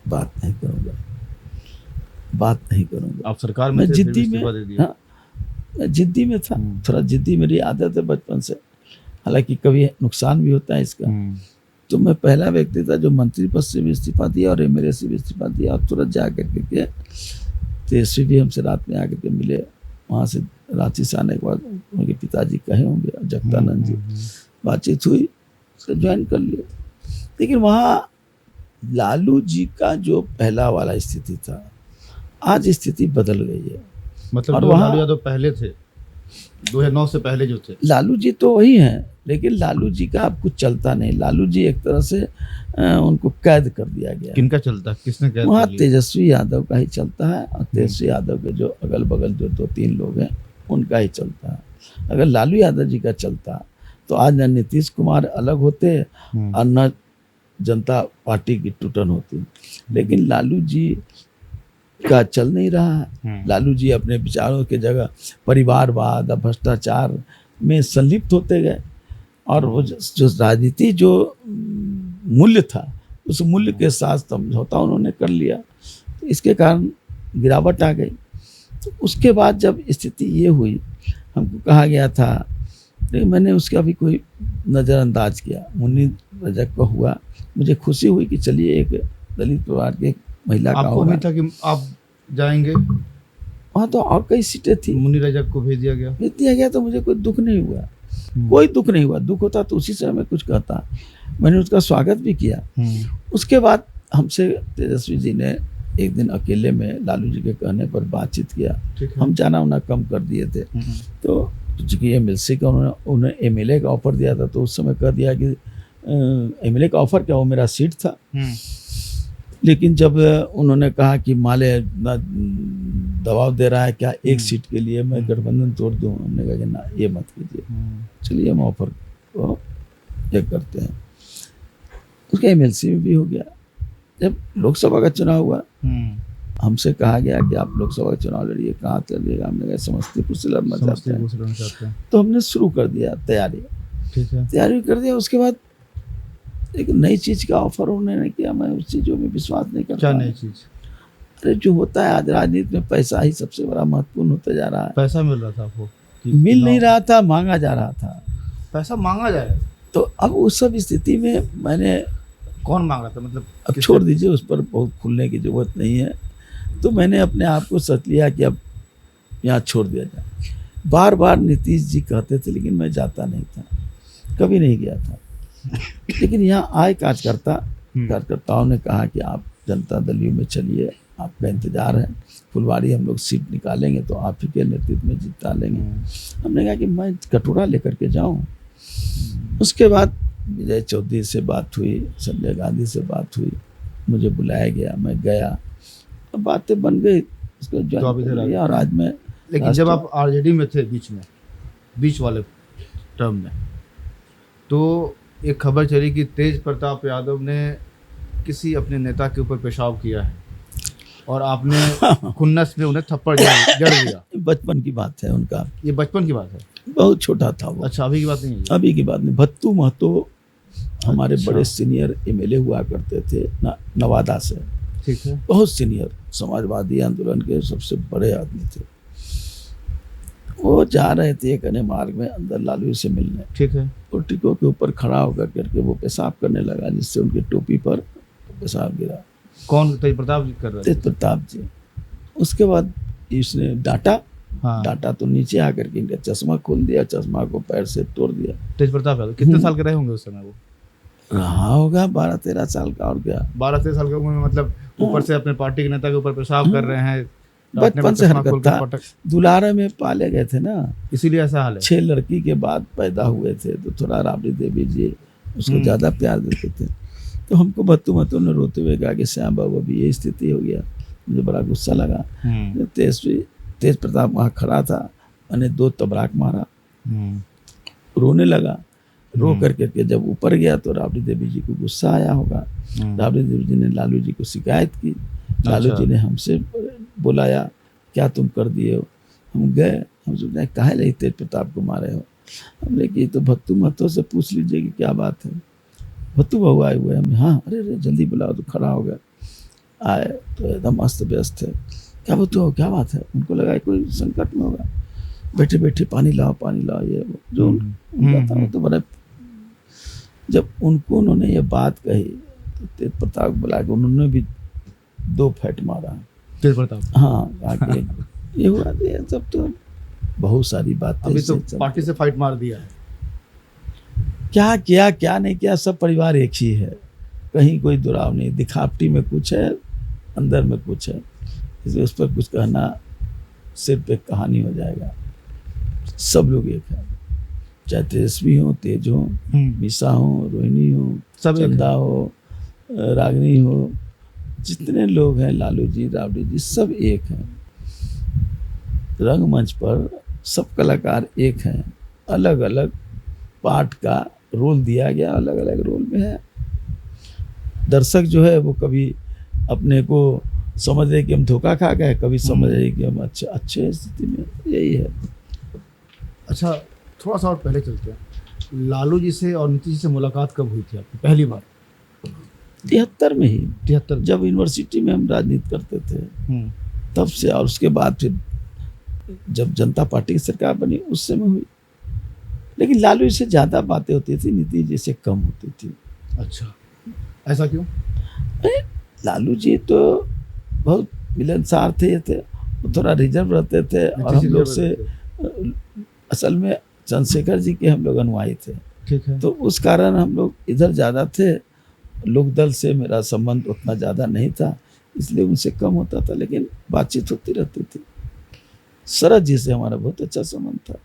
बात नहीं करूँगा। आप सरकार में मैं थे, जिद्दी फिर में, इस्तीफा दे दिया। हाँ मैं जिद्दी में था, थोड़ा जिद्दी मेरी आदत है बचपन से, हालांकि कभी नुकसान भी होता है इसका। तो मैं पहला व्यक्ति था जो मंत्री पद से भी इस्तीफा दिया और एमएलए से भी इस्तीफा दिया, और तुरंत जा करके के तेजस्वी भी हमसे रात में आकर के मिले। वहाँ से रांची से आने के बाद उनके पिताजी कहे होंगे, जगदानंद जी, बातचीत हुई, उसको ज्वाइन कर लिया। लेकिन वहाँ लालू जी का जो पहला वाला स्थिति था, आज स्थिति बदल गई है। मतलब और जो वहाँ लालू यादव पहले थे, 2009 से पहले जो थे, लालू जी तो वही हैं, लेकिन लालू जी का अब कुछ चलता नहीं। लालू जी एक तरह से उनको कैद कर दिया गया। किनका चलता है, किसने कैद वहाँ कर लिया? तेजस्वी यादव का ही चलता है, और तेजस्वी यादव के जो अगल बगल जो 2-3 लोग हैं उनका ही चलता है। अगर लालू यादव जी का चलता तो आज न नीतीश कुमार अलग होते और न जनता पार्टी की टूटन होती, लेकिन लालू जी का चल नहीं रहा है। लालू जी अपने विचारों के जगह परिवारवाद और भ्रष्टाचार में संलिप्त होते गए, और वो जो राजनीति जो मूल्य था, उस मूल्य के साथ समझौता उन्होंने कर लिया, तो इसके कारण गिरावट आ गई। तो उसके बाद जब स्थिति ये हुई, हमको कहा गया था, लेकिन मैंने उसका भी कोई नज़रअंदाज किया। मुन्नी रजक को हुआ, मुझे खुशी हुई कि चलिए एक दलित परिवार की एक महिला का आपको होगा। उम्मीद था कि आप जाएंगे? वहाँ तो और कई सीटें थी, मुन्नी रजक को भेज दिया गया। तो मुझे कोई दुख नहीं हुआ, कोई दुख नहीं हुआ। दुख होता तो उसी समय मैं कुछ कहता, मैंने उसका स्वागत भी किया। उसके बाद हमसे तेजस्वी जी ने एक दिन अकेले में लालू जी के कहने पर बातचीत किया, हम जाना उना कम कर दिए थे। तो चूँकि एमएलसी का उन्होंने एमएलए का ऑफर दिया था, तो उस समय कह दिया कि एमएलए का ऑफर क्या, वो मेरा सीट था। लेकिन जब उन्होंने कहा कि माले दबाव दे रहा है क्या एक सीट के लिए मैं गठबंधन तोड़ दूं, हमने कहा कि ना, ये मत कीजिए, चलिए हम ऑफर को चेक करते हैं। उसका एमएलसी में भी हो गया। जब लोकसभा का चुनाव हुआ, हमसे कहा गया कि आप लोकसभा का चुनाव लड़िए, कहाँ लड़िएगा, हमने कहा समस्तीपुर से लड़ना चाहते हैं। तो हमने शुरू कर दिया तैयारी, तैयारी कर दिया। उसके बाद एक नई चीज़ का ऑफर उन्होंने किया, मैं उस चीज़ों में विश्वास नहीं करता। क्या नई चीज़? अरे जो होता है आज राजनीति में, पैसा ही सबसे बड़ा महत्वपूर्ण होता जा रहा है। पैसा मिल रहा था आपको? मिल नहीं रहा था, मांगा जा रहा था। पैसा मांगा जा रहा था? तो अब उस सब स्थिति में मैंने, कौन मांग रहा था, मतलब अब छोड़ दीजिए, उस पर बहुत खुलने की जरूरत नहीं है। तो मैंने अपने आप को सोच लिया कि अब यहाँ छोड़ दिया जाए। बार बार नीतीश जी कहते थे, लेकिन मैं जाता नहीं था, कभी नहीं गया था। लेकिन यहाँ आए कार्यकर्ताओं ने कहा कि आप जनता दल यू में चलिए, आपका इंतजार है, फुलवाड़ी हम लोग सीट निकालेंगे तो आप ही के नेतृत्व में जिता लेंगे। हमने कहा कि मैं कटोरा लेकर के जाऊं। उसके बाद विजय चौधरी से बात हुई, संजय गांधी से बात हुई, मुझे बुलाया गया, मैं गया, अब बातें बन गई, उसको तो आप इधर ज्वाइन आ कर गए। लिया। और आज मैं लेकिन जब आप आरजेडी में थे बीच वाले टर्म में, तो एक खबर चली कि तेज प्रताप यादव ने किसी अपने नेता के ऊपर पेशाब किया है और आपने खुन्नस में उन्हें थप्पड़ जड़ दिया। बचपन की बात है उनका, ये बचपन की बात है? बहुत छोटा था वो। अच्छा, अभी की बात नहीं है? अभी की बात नहीं। भत्तू महतो हमारे अच्छा। बड़े सीनियर एमएलए हुआ करते थे नवादा से, ठीक है। बहुत सीनियर, समाजवादी आंदोलन के सबसे बड़े आदमी थे। वो जा रहे थे एक अन्य मार्ग में अंदर लालू से मिलने, ठीक है। और टिकों के ऊपर खड़ा होकर करके वो पेशाब करने लगा, जिससे उनकी टोपी पर पेशाब गिरा। कौन तेज प्रताप जी कर रहे थे? तेज प्रताप जी। उसके बाद इसने डांटा, हाँ। डांटा तो नीचे आकर के इनका चश्मा खोल दिया, चश्मा को पैर से तोड़ दिया। तेज प्रताप यादव कितने साल के रहे होंगे उस समय? वो रहा होगा 12-13 साल का, और क्या। 12-13 साल की उम्र में, मतलब ऊपर से अपने पार्टी के नेता के ऊपर पेशाब कर रहे हैं। बचपन से चश्मा हरकत खोल के था। पटक, दुलारा में पाले गए थे ना, इसीलिए ऐसा हाल है। 6 लड़की के बाद पैदा हुए थे, तो थोड़ा राबड़ी देवी जी उसको ज़्यादा प्यार देते थे। तो हमको भत्तू महतो ने रोते हुए कहा कि श्याम बाबू अभी ये स्थिति हो गया। मुझे बड़ा गुस्सा लगा। तेज प्रताप वहाँ खड़ा था, मैंने 2 तबराक मारा, रोने लगा। रो करके जब ऊपर गया तो राबड़ी देवी जी को गुस्सा आया होगा। राबड़ी देवी जी ने लालू जी को शिकायत की। लालू जी ने हमसे बुलाया, क्या तुम कर दिए हो? हम गए, हम सोचे काहे ले तेज प्रताप को मारे हो? हमने कि तो भत्तू महतो से पूछ लीजिए कि क्या बात है। भत्तू बाबू आए हुए हम, हाँ, अरे जल्दी बुलाओ। तो खड़ा हो गया, आए तो एकदम अस्त व्यस्त है। क्या भत्तू हो, क्या बात है? उनको लगा कोई संकट में होगा। बैठे बैठे पानी लाओ, ये वो जो उनका था। तो बड़ा जब उन्होंने ये बात कही तो तेज प्रताप बुला के उन्होंने भी 2 फैट मारा। तेज प्रताप? हाँ, आके ये हुआ। ये सब तो बहुत सारी बातें। अभी तो पार्टी से फाइट मार दिया है। क्या किया क्या नहीं किया, सब परिवार एक ही है, कहीं कोई दुराव नहीं। दिखावटी में कुछ है, अंदर में कुछ है, इसलिए उस पर कुछ कहना सिर्फ एक कहानी हो जाएगा। सब लोग एक है, चाहे तेजस्वी हो, तेज हो, मीसा हो, रोहिणी हो, सब चंदा हो, रागिनी हो, जितने लोग हैं, लालू जी, राबड़ी जी, सब एक हैं। रंगमंच पर सब कलाकार एक हैं। अलग अलग पार्ट का रोल दिया गया, अलग अलग रोल में है। दर्शक जो है वो कभी अपने को समझ रहे कि हम धोखा खा गए, कभी समझ रहे कि हम अच्छे स्थिति में। यही है। अच्छा, थोड़ा सा और पहले चलते हैं। लालू जी से और नीतीश जी से मुलाकात कब हुई थी आपकी पहली बार? 73 में ही, 73, जब यूनिवर्सिटी में हम राजनीति करते थे तब से। और उसके बाद फिर जब जनता पार्टी की सरकार बनी उस समय हुई। लेकिन लालू जी से ज़्यादा बातें होती थी, नीतीश जी से कम होती थी। अच्छा, ऐसा क्यों? अरे लालू जी तो बहुत मिलनसार थे, वो थोड़ा रिजर्व रहते थे। और हम लोग से असल में चंद्रशेखर जी के हम लोग अनुयायी थे। ठीक है। तो उस कारण हम लोग इधर ज़्यादा थे। लोकदल से मेरा संबंध उतना ज़्यादा नहीं था, इसलिए उनसे कम होता था, लेकिन बातचीत होती रहती थी। शरद जी से हमारा बहुत अच्छा संबंध था,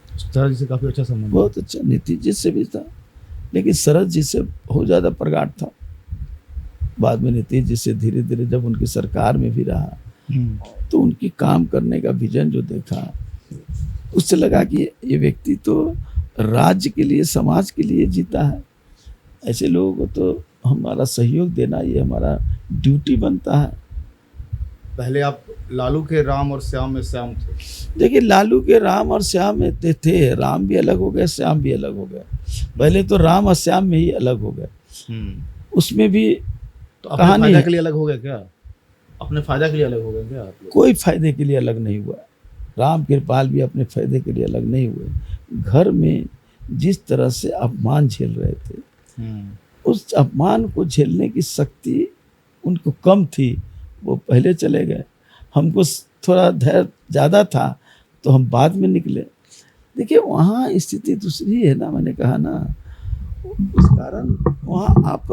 शरद जी से काफ़ी अच्छा संबंध, बहुत अच्छा। नीतीश जी से भी था, लेकिन शरद जी से बहुत ज़्यादा प्रगाढ़ था। बाद में नीतीश जी से धीरे धीरे जब उनकी सरकार में भी रहा तो उनकी काम करने का विजन जो देखा, उससे लगा कि ये व्यक्ति तो राज्य के लिए, समाज के लिए जीता है। ऐसे लोगों को तो हमारा सहयोग देना ये हमारा ड्यूटी बनता है। पहले आप लालू के राम और श्याम में श्याम थे? देखिए, लालू के राम और श्याम में थे। राम भी अलग हो गए, श्याम भी अलग हो गए। पहले तो राम और श्याम में ही अलग हो गए। उसमें भी तो अपने फायदे के लिए अलग हो गए क्या? अपने फायदे के लिए अलग हो गए क्या आप लोग? कोई फायदे के लिए अलग नहीं हुआ। राम कृपाल भी अपने फायदे के लिए अलग नहीं हुए। घर में जिस तरह से अपमान झेल रहे थे, उस अपमान को झेलने की शक्ति उनको कम थी, वो पहले चले गए। हमको थोड़ा धैर्य ज़्यादा था तो हम बाद में निकले। देखिए, वहाँ स्थिति दूसरी है ना, मैंने कहा ना। उस कारण वहाँ आप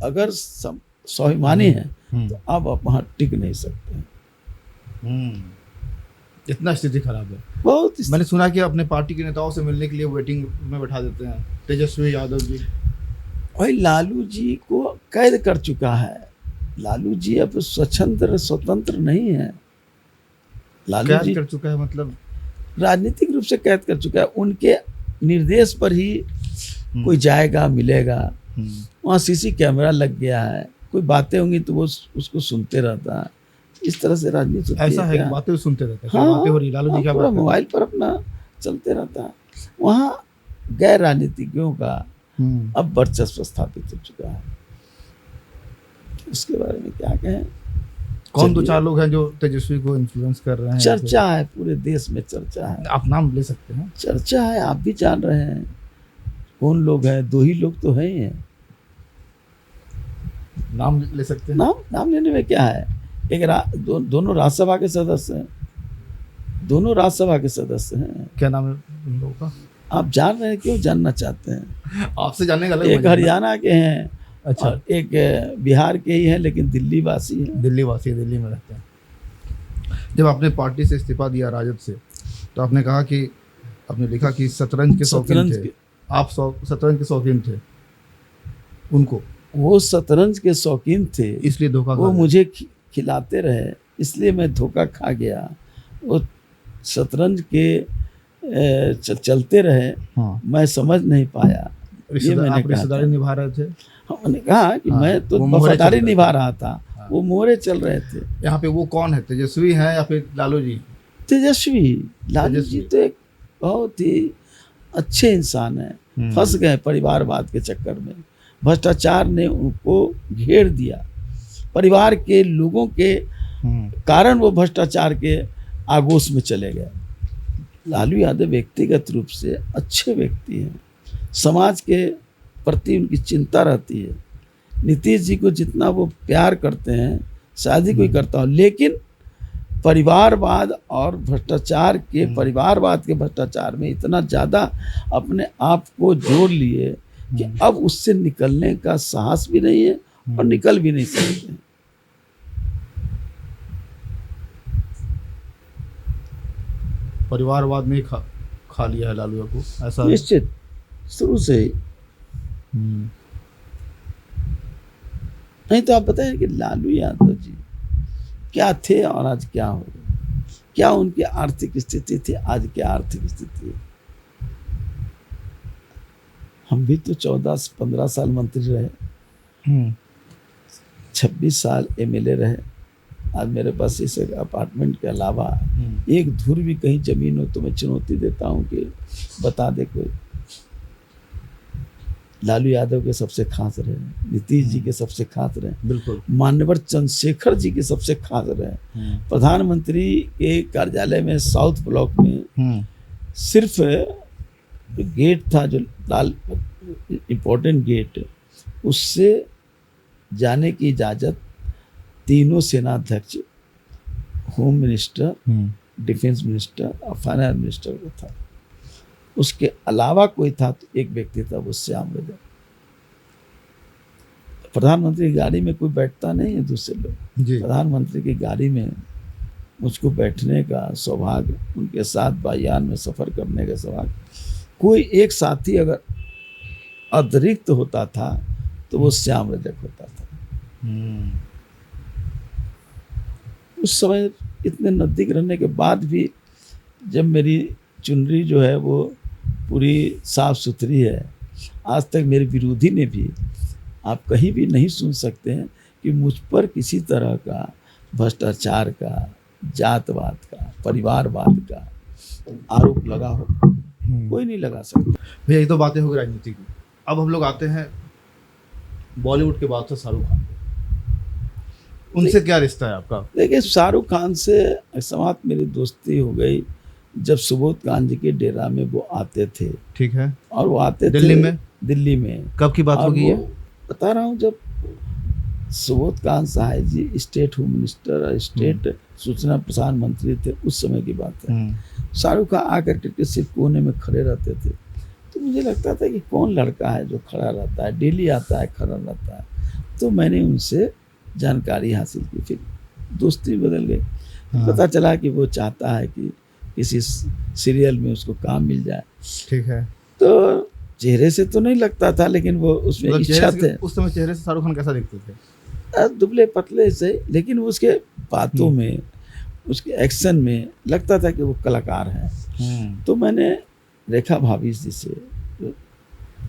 अगर स्वाभिमानी है तो आप वहाँ टिक नहीं सकते। इतना स्थिति खराब है। बहुत मैंने सुना कि अपने पार्टी के नेताओं से मिलने के लिए वेटिंग में बैठा देते हैं। तेजस्वी यादव जी, भाई लालू जी को कैद कर चुका है। लालू जी अब स्वतंत्र नहीं है। लालू कैद जी कर चुका है मतलब राजनीतिक रूप से कैद कर चुका है। उनके निर्देश पर ही कोई जाएगा मिलेगा। वहाँ सीसी कैमरा लग गया है, कोई बातें होंगी तो वो उसको सुनते रहता है। इस तरह से राजनीति ऐसा है कि बातें सुनते रहते हैं। क्या हाँ, बातें हो रही लालू जी क्या पूरा बात कर मोबाइल पर अपना चलते रहता है। वहाँ गैर राजनीतिज्ञों का अब वर्चस्व स्थापित हो चुका है। उसके बारे में क्या कहें। कौन दो चार लोग हैं जो तेजस्वी को इन्फ्लुएंस कर रहे हैं? चर्चा है, पूरे देश में चर्चा है। आप नाम ले सकते हैं? चर्चा है, आप भी जान रहे हैं कौन लोग हैं। 2 ही लोग तो हैं ही हैं। नाम ले सकते हैं? नाम लेने में क्या है। एक दोनों राज्यसभा के सदस्य हैं। दोनों राज्यसभा के सदस्य हैं। क्या नाम है उन लोगों का? आप जान रहे हैं, क्यों जानना चाहते हैं? आपसे जानने का अलग एक मजा है। हरियाणा के हैं, अच्छा, और एक बिहार के ही हैं, लेकिन दिल्ली वासी हैं। दिल्ली वासी, दिल्ली में रहते हैं। जब आपने पार्टी से इस्तीफा दिया राजद से, तो आपने कहा कि आपने लिखा कि शतरंज के शौकीन थे आप। शतरंज के शौकीन थे उनको, वो शतरंज के शौकीन थे, इसलिए धोखा वो खा मुझे खिलाते रहे, इसलिए मैं धोखा खा गया। वो शतरंज के चलते रहे, हाँ। मैं समझ नहीं पाया। ये मैंने आप कहा रिश्तेदारी निभा रहे थे। हमने कहा कि हाँ, मैं तो वो मोहरे वफादारी चल रहे निभा थे। रहा था। हाँ। वो मोहरे चल रहे थे। यहाँ पे वो कौन है? तेजस्वी हैं या फिर लालू जी? तेजस्वी। लालू जी तेजस्वी। तो एक बहुत ही अच्छे इंसान हैं। फंस गए परिवारवाद के चक्कर में। भ्रष्टाचार ने उनको घेर दिया। परिवार के लोगों के कारण वो भ्रष्टाचार के आगोश में चले गए। लालू यादव व्यक्तिगत रूप से अच्छे व्यक्ति हैं। समाज के प्रति उनकी चिंता रहती है। नीतीश जी को जितना वो प्यार करते हैं शायद ही कोई करता हो, लेकिन परिवारवाद और भ्रष्टाचार के परिवारवाद के भ्रष्टाचार में इतना ज़्यादा अपने आप को जोड़ लिए कि अब उससे निकलने का साहस भी नहीं है और निकल भी नहीं सकते। परिवारवाद में ही खा लिया है लालू को, ऐसा? निश्चित, शुरू से ही। नहीं तो आप बताएं कि लालू यादव जी क्या थे और आज क्या हो गए। क्या उनकी आर्थिक स्थिति थी, आज क्या आर्थिक स्थिति है। हम भी तो 14-15 साल मंत्री रहे, 26 साल एमएलए रहे। आज मेरे पास इस अपार्टमेंट के अलावा एक धुर भी कहीं जमीन हो तो मैं चुनौती देता हूं कि बता दे कोई। लालू यादव के सबसे खास रहे, नीतीश जी के सबसे खास रहे, बिल्कुल, मान्यवर चंद्रशेखर जी के सबसे खास रहे। प्रधानमंत्री के कार्यालय में साउथ ब्लॉक में सिर्फ गेट था जो लाल इम्पोर्टेंट गेट, उससे जाने की इजाज़त तीनों सेनाध्यक्ष, होम मिनिस्टर, डिफेंस मिनिस्टर और फाइनेंस मिनिस्टर को था। उसके अलावा कोई था तो एक व्यक्ति था, वो श्याम रजक। प्रधानमंत्री की गाड़ी में कोई बैठता नहीं है दूसरे लोग। प्रधानमंत्री की गाड़ी में मुझको बैठने का सौभाग्य, उनके साथ वायुयान में सफ़र करने का सौभाग्य। कोई एक साथी अगर अतिरिक्त होता था तो वो श्याम रजक होता था। उस समय इतने नज़दीक रहने के बाद भी जब मेरी चुनरी जो है वो पूरी साफ सुथरी है, आज तक मेरे विरोधी ने भी, आप कहीं भी नहीं सुन सकते हैं कि मुझ पर किसी तरह का भ्रष्टाचार का, जातवाद का, परिवारवाद का आरोप लगा हो। कोई नहीं लगा सकता। भैया ये तो बातें हो गई राजनीति की। अब हम लोग आते हैं बॉलीवुड के बाद से शाहरुख खान। उनसे क्या रिश्ता है आपका? देखिए, शाहरुख खान से समाप्त मेरी दोस्ती हो गई जब सुबोध खान जी के डेरा में वो आते थे। ठीक है। और वो आते दिल्ली थे में? दिल्ली में। कब की बात होगी ये? बता रहा हूँ, जब सुबोध खान साहब जी स्टेट होम मिनिस्टर और स्टेट सूचना प्रसारण मंत्री थे, उस समय की बात है। शाहरुख खान आकर के सिर्फ कोने में खड़े रहते थे, तो मुझे लगता था कि कौन लड़का है जो खड़ा रहता है, डेली आता है, खड़ा रहता है। तो मैंने उनसे जानकारी हासिल की, फिर दोस्ती बदल गई। हाँ। पता चला कि वो चाहता है कि किसी सीरियल में उसको काम मिल जाए। ठीक है। तो चेहरे से तो नहीं लगता था, लेकिन वो उसमें मतलब इच्छा चेहरे थे। से, उस समय चेहरे से शाहरुख खान कैसा दिखते थे? दुबले पतले से, लेकिन उसके बातों में, उसके एक्शन में लगता था कि वो कलाकार है। तो मैंने रेखा भाभी जी से, जो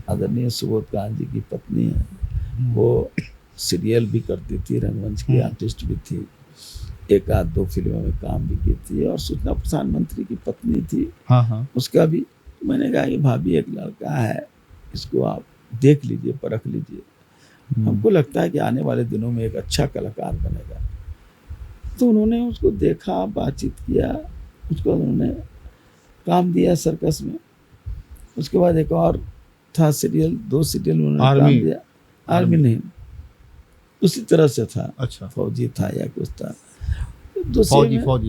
आदरणीय सुबोध कांत जी की पत्नी है, वो सीरियल भी करती थी, रंगमंच की आर्टिस्ट भी थी, एक आध दो फिल्मों में काम भी की थी, और सूचना प्रसारण मंत्री की पत्नी थी। हाँ हाँ। उसका भी मैंने कहा कि भाभी एक लड़का है, इसको आप देख लीजिए, परख लीजिए, हमको लगता है कि आने वाले दिनों में एक अच्छा कलाकार बनेगा। तो उन्होंने उसको देखा, बातचीत किया, उसको उन्होंने काम दिया सर्कस में। उसके बाद एक और था सीरियल, 2 सीरियल में उन्होंने काम दिया। आर्मी नहीं, उसी तरह से था। अच्छा। फौजी था या कुछ था,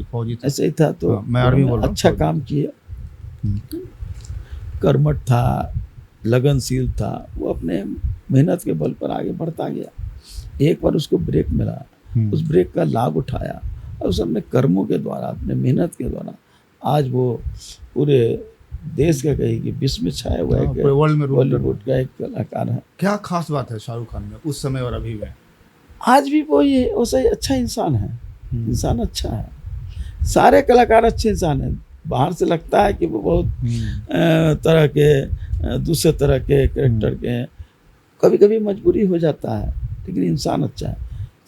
फौजी ऐसे ही था। तो मैं आर्मी बोल रहा हूँ। अच्छा काम किया, कर्मठ था, लगनशील था, वो अपने मेहनत के बल पर आगे बढ़ता गया। एक बार उसको ब्रेक मिला, उस ब्रेक का लाभ उठाया, और उस अपने कर्मों के द्वारा, अपने मेहनत के द्वारा आज वो पूरे देश का, कहीं कि विश्व में छाया हुआ है, वर्ल्ड में बॉलीवुड का एक कलाकार है। क्या खास बात है शाहरुख खान में उस समय और अभी में? आज भी वो ये वैसा ही अच्छा इंसान है। इंसान अच्छा है, सारे कलाकार अच्छे इंसान हैं। बाहर से लगता है कि वो बहुत तरह के दूसरे तरह के कैरेक्टर के हैं, कभी कभी मजबूरी हो जाता है, लेकिन इंसान अच्छा है।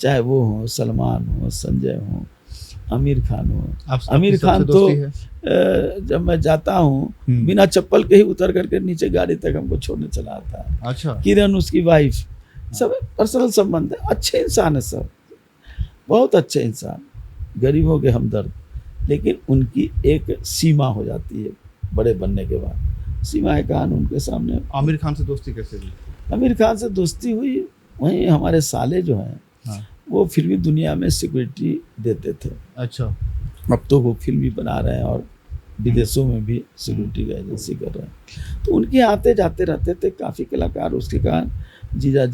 चाहे वो हो सलमान हो, संजय हो, आमिर खान हो। आमिर खान तो जब मैं जाता हूँ बिना चप्पल के ही उतर करके नीचे गाड़ी तक हमको छोड़ने चला आता है। अच्छा। किरण उसकी वाइफ, सब पर्सनल संबंध है, अच्छे इंसान है सब, बहुत अच्छे इंसान, गरीबों के हमदर्द। लेकिन उनकी एक सीमा हो जाती है बड़े बनने के बाद, सीमा है कान उनके सामने। आमिर खान से दोस्ती कैसे हुई? आमिर खान से दोस्ती हुई, वहीं हमारे साले जो हैं, हाँ। वो फिल्मी दुनिया में सिक्योरिटी देते थे। अच्छा। अब तो वो फिल्म भी बना रहे हैं और विदेशों में भी सिक्योरिटी का एजेंसी कर रहे हैं। तो उनके आते जाते रहते थे काफ़ी कलाकार, उसके कारण जीजा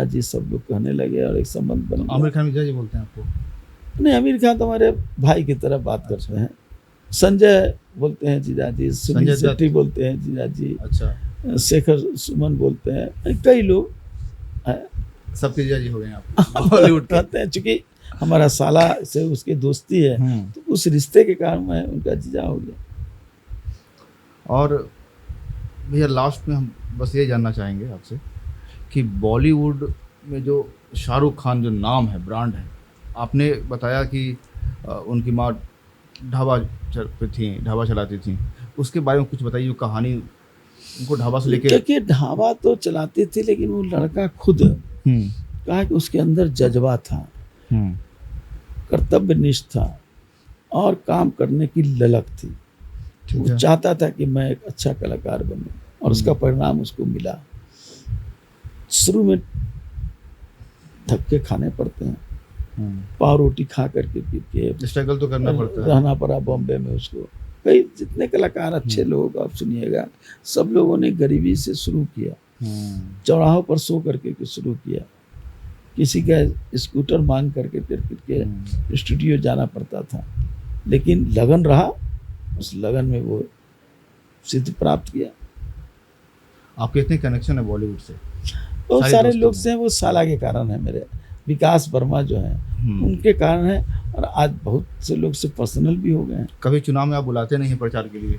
जी सब लोग कहने लगे और एक संबंध बन गया। आमिर खान जीजा जी बोलते हैं आपको? नहीं, आमिर खान तो हमारे भाई की तरह बात करते हैं। संजय बोलते हैं जीजा जी, सुनील शेट्टी बोलते हैं जीजा जी। अच्छा। शेखर सुमन बोलते हैं, कई लोग हैं, सबके जीजा जी हो गए आप बॉलीवुड कहते हैं। चूंकि हमारा साला से उसकी दोस्ती है, तो उस रिश्ते के कारण मैं उनका जीजा हो गया। और भैया लास्ट में हम बस ये जानना चाहेंगे आपसे कि बॉलीवुड में जो शाहरुख खान जो नाम है, ब्रांड है, आपने बताया कि उनकी माँ ढाबा पे थी, ढाबा चलाती थी, उसके बारे में कुछ बताइए, जो कहानी उनको ढाबा से लेके। क्योंकि ढाबा तो चलाती थी, लेकिन वो लड़का खुद कहा कि उसके अंदर जज्बा था, कर्तव्यनिष्ठ था और काम करने की ललक थी। वो चाहता था कि मैं एक अच्छा कलाकार बनूं, और उसका परिणाम उसको मिला। शुरू में धक्के खाने पड़ते हैं, पाव रोटी खा करके स्ट्रगल तो करना पड़ता है, रहना पड़ा बॉम्बे में उसको। कई जितने कलाकार अच्छे लोग आप सुनिएगा, सब लोगों ने गरीबी से शुरू किया, चौराहों पर सो करके शुरू किया, किसी का स्कूटर मांग करके स्टूडियो जाना पड़ता था, लेकिन लगन रहा, उस लगन में वो सिद्ध प्राप्त किया। आपके इतने कनेक्शन है बॉलीवुड से? बहुत सारे लोग से हैं, वो साला के कारण है। मेरे विकास वर्मा जो हैं, उनके कारण है, और आज बहुत से लोग से पर्सनल भी हो गए हैं। कभी चुनाव में आप बुलाते नहीं प्रचार के लिए?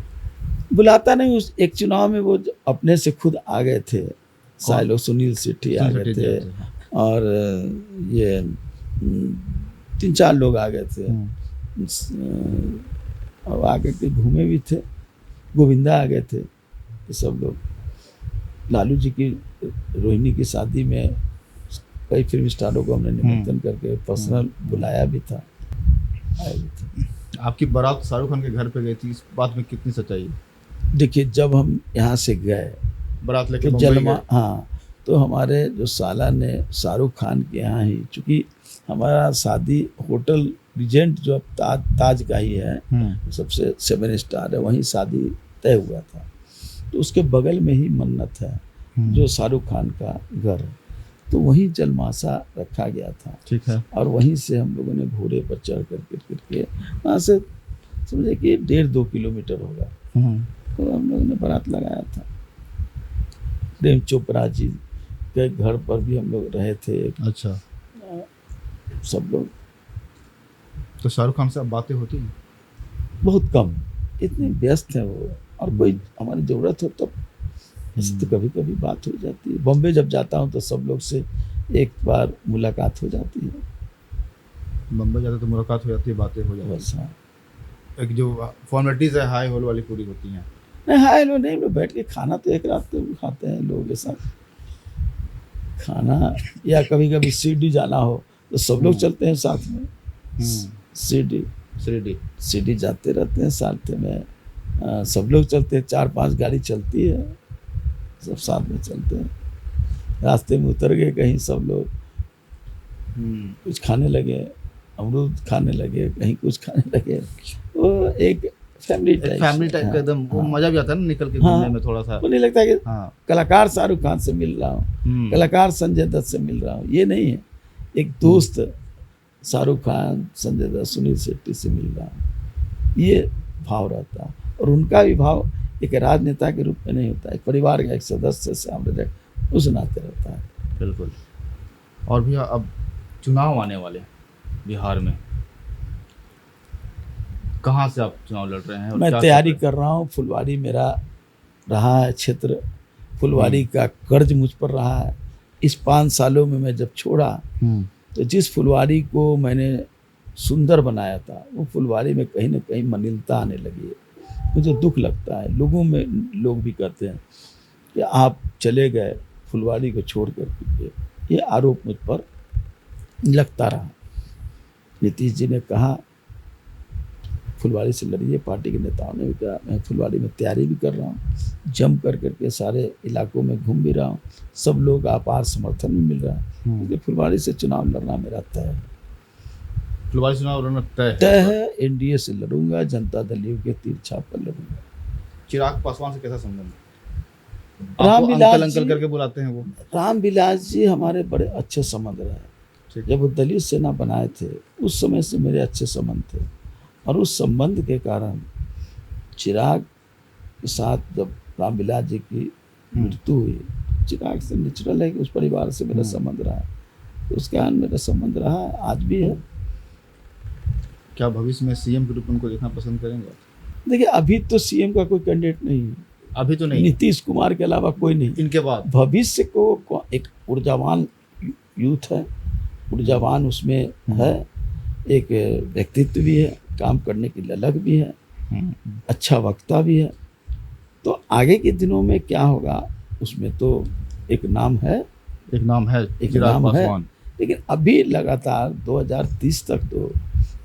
बुलाता नहीं, उस एक चुनाव में वो अपने से खुद आ गए थे, सारे लोग, सुनील शेट्टी आ गए थे, और ये 3-4 लोग आ गए थे, और आगे के घूमे भी थे, गोविंदा आ गए थे, ये सब लोग। लालू जी की रोहिणी की शादी में कई फिल्म स्टारों को हमने निमंत्रण करके पर्सनल बुलाया भी था, आए भी थे। आपकी बारात शाहरुख खान के घर पे गई थी, इस बात में कितनी सच्चाई है? देखिए, जब हम यहाँ से गए बारात लेके तो जलमा, हाँ, तो हमारे जो साला ने शाहरुख खान के यहाँ ही, चूँकि हमारा शादी होटल रिजेंट जो अब ताज का ही है, सबसे 7 स्टार है, वहीं शादी तय हुआ था। तो उसके बगल में ही मन्नत है, जो शाहरुख खान का घर है। तो वहीं जलमासा रखा गया था ठीक है। और वहीं से हम लोगों ने घोड़े पर चढ़ करके वहाँ से समझे कि 1.5-2 किलोमीटर होगा, तो हम लोगों ने बारात लगाया था। प्रेम चोपड़ा जी के घर पर भी हम लोग रहे थे, अच्छा, सब लोग। तो शाहरुख खान से अब बातें होती हैं? बहुत कम, इतने व्यस्त हैं वो, और कोई हमारी ज़रूरत हो तब ऐसे तो कभी कभी बात हो जाती है। बॉम्बे जब जाता हूँ तो सब लोग से एक बार मुलाकात हो जाती है, बम्बई जाते तो मुलाकात हो जाती है, बातें हो जाती बस। हाँ, हैं। एक जो फॉर्मेलिटीज़ है हाई हॉल वाली पूरी होती हैं। नहीं हाय लो नहीं, लोग बैठ के खाना तो एक रात तो खाते हैं लोगों के साथ खाना, या कभी कभी सीडी जाना हो तो सब लोग चलते हैं साथ में। सीडी श्रीडी जाते रहते हैं साथ में, सब लोग चलते हैं, 4-5 गाड़ी चलती है, सब साथ में चलते हैं। रास्ते में उतर गए कहीं, सब लोग कुछ खाने लगे, अमरूद खाने लगे, कहीं कुछ खाने लगे। वो एक फैमिली टाइप का एकदम वो मजा भी आता है ना, निकल के घूमने में थोड़ा सा। वो नहीं लगता कि हाँ, कलाकार शाहरुख खान से मिल रहा हूँ, कलाकार संजय दत्त से मिल रहा हूँ, ये नहीं है। एक दोस्त शाहरुख खान, संजय दत्त, सुनील शेट्टी से मिल रहा हूँ, ये भाव रहता है। और उनका भी भाव एक राजनेता के रूप में नहीं होता है, एक परिवार का एक सदस्य से हम उस नाते रहता है। बिल्कुल। और भैया अब चुनाव आने वाले हैं बिहार में, कहाँ से आप चुनाव लड़ रहे हैं? और मैं क्या तैयारी सोच कर रहा हूँ। फुलवारी मेरा रहा है क्षेत्र, फुलवारी का कर्ज मुझ पर रहा है। इस 5 सालों में मैं जब छोड़ा तो जिस फुलवारी को मैंने सुंदर बनाया था, वो फुलवारी में कहीं ना कहीं मलिनता आने लगी है। मुझे दुख लगता है, लोगों में लोग भी कहते हैं कि आप चले गए फुलवारी को छोड़ कर, ये आरोप मुझ पर लगता रहा। नीतीश जी ने कहा फुलवारी से लड़िए, पार्टी के नेताओं ने भी कहा, मैं फुलवारी में तैयारी भी कर रहा हूँ, जम करके सारे इलाकों में घूम भी रहा हूँ, सब लोग अपार समर्थन भी मिल रहा है। क्योंकि फुलवारी से चुनाव लड़ना मेरा तय है। फुलवारी चुनाव लड़ना तय है। एनडीए से लड़ूंगा, जनता दल यू के तीर छाप पर लड़ूंगा। चिराग पासवान से कैसा संबंध है? रामविलास अंकल करके बुलाते हैं वो। रामविलास जी हमारे बड़े अच्छे संबंध रहे। जब वो दलित सेना बनाए थे उस समय से मेरे अच्छे संबंध थे, और उस संबंध के कारण चिराग के साथ जब रामविलास जी की मृत्यु हुई, चिराग से नेचुरल है कि उस परिवार से मेरा संबंध रहा है, तो उसके कारण मेरा संबंध रहा है, आज भी है। क्या भविष्य में सीएम के रूप में उनको देखना पसंद करेंगे? देखिए अभी तो सीएम का कोई कैंडिडेट नहीं है, अभी तो नहीं, नीतीश कुमार के अलावा कोई नहीं। इनके बाद भविष्य को एक ऊर्जावान यूथ है, ऊर्जावान उसमें है, एक व्यक्तित्व भी है, काम करने की ललक भी है, अच्छा वक्ता भी है। तो आगे के दिनों में क्या होगा उसमें तो एक नाम है, एक नाम है चिराग पासवान। लेकिन अभी लगातार 2030 तक तो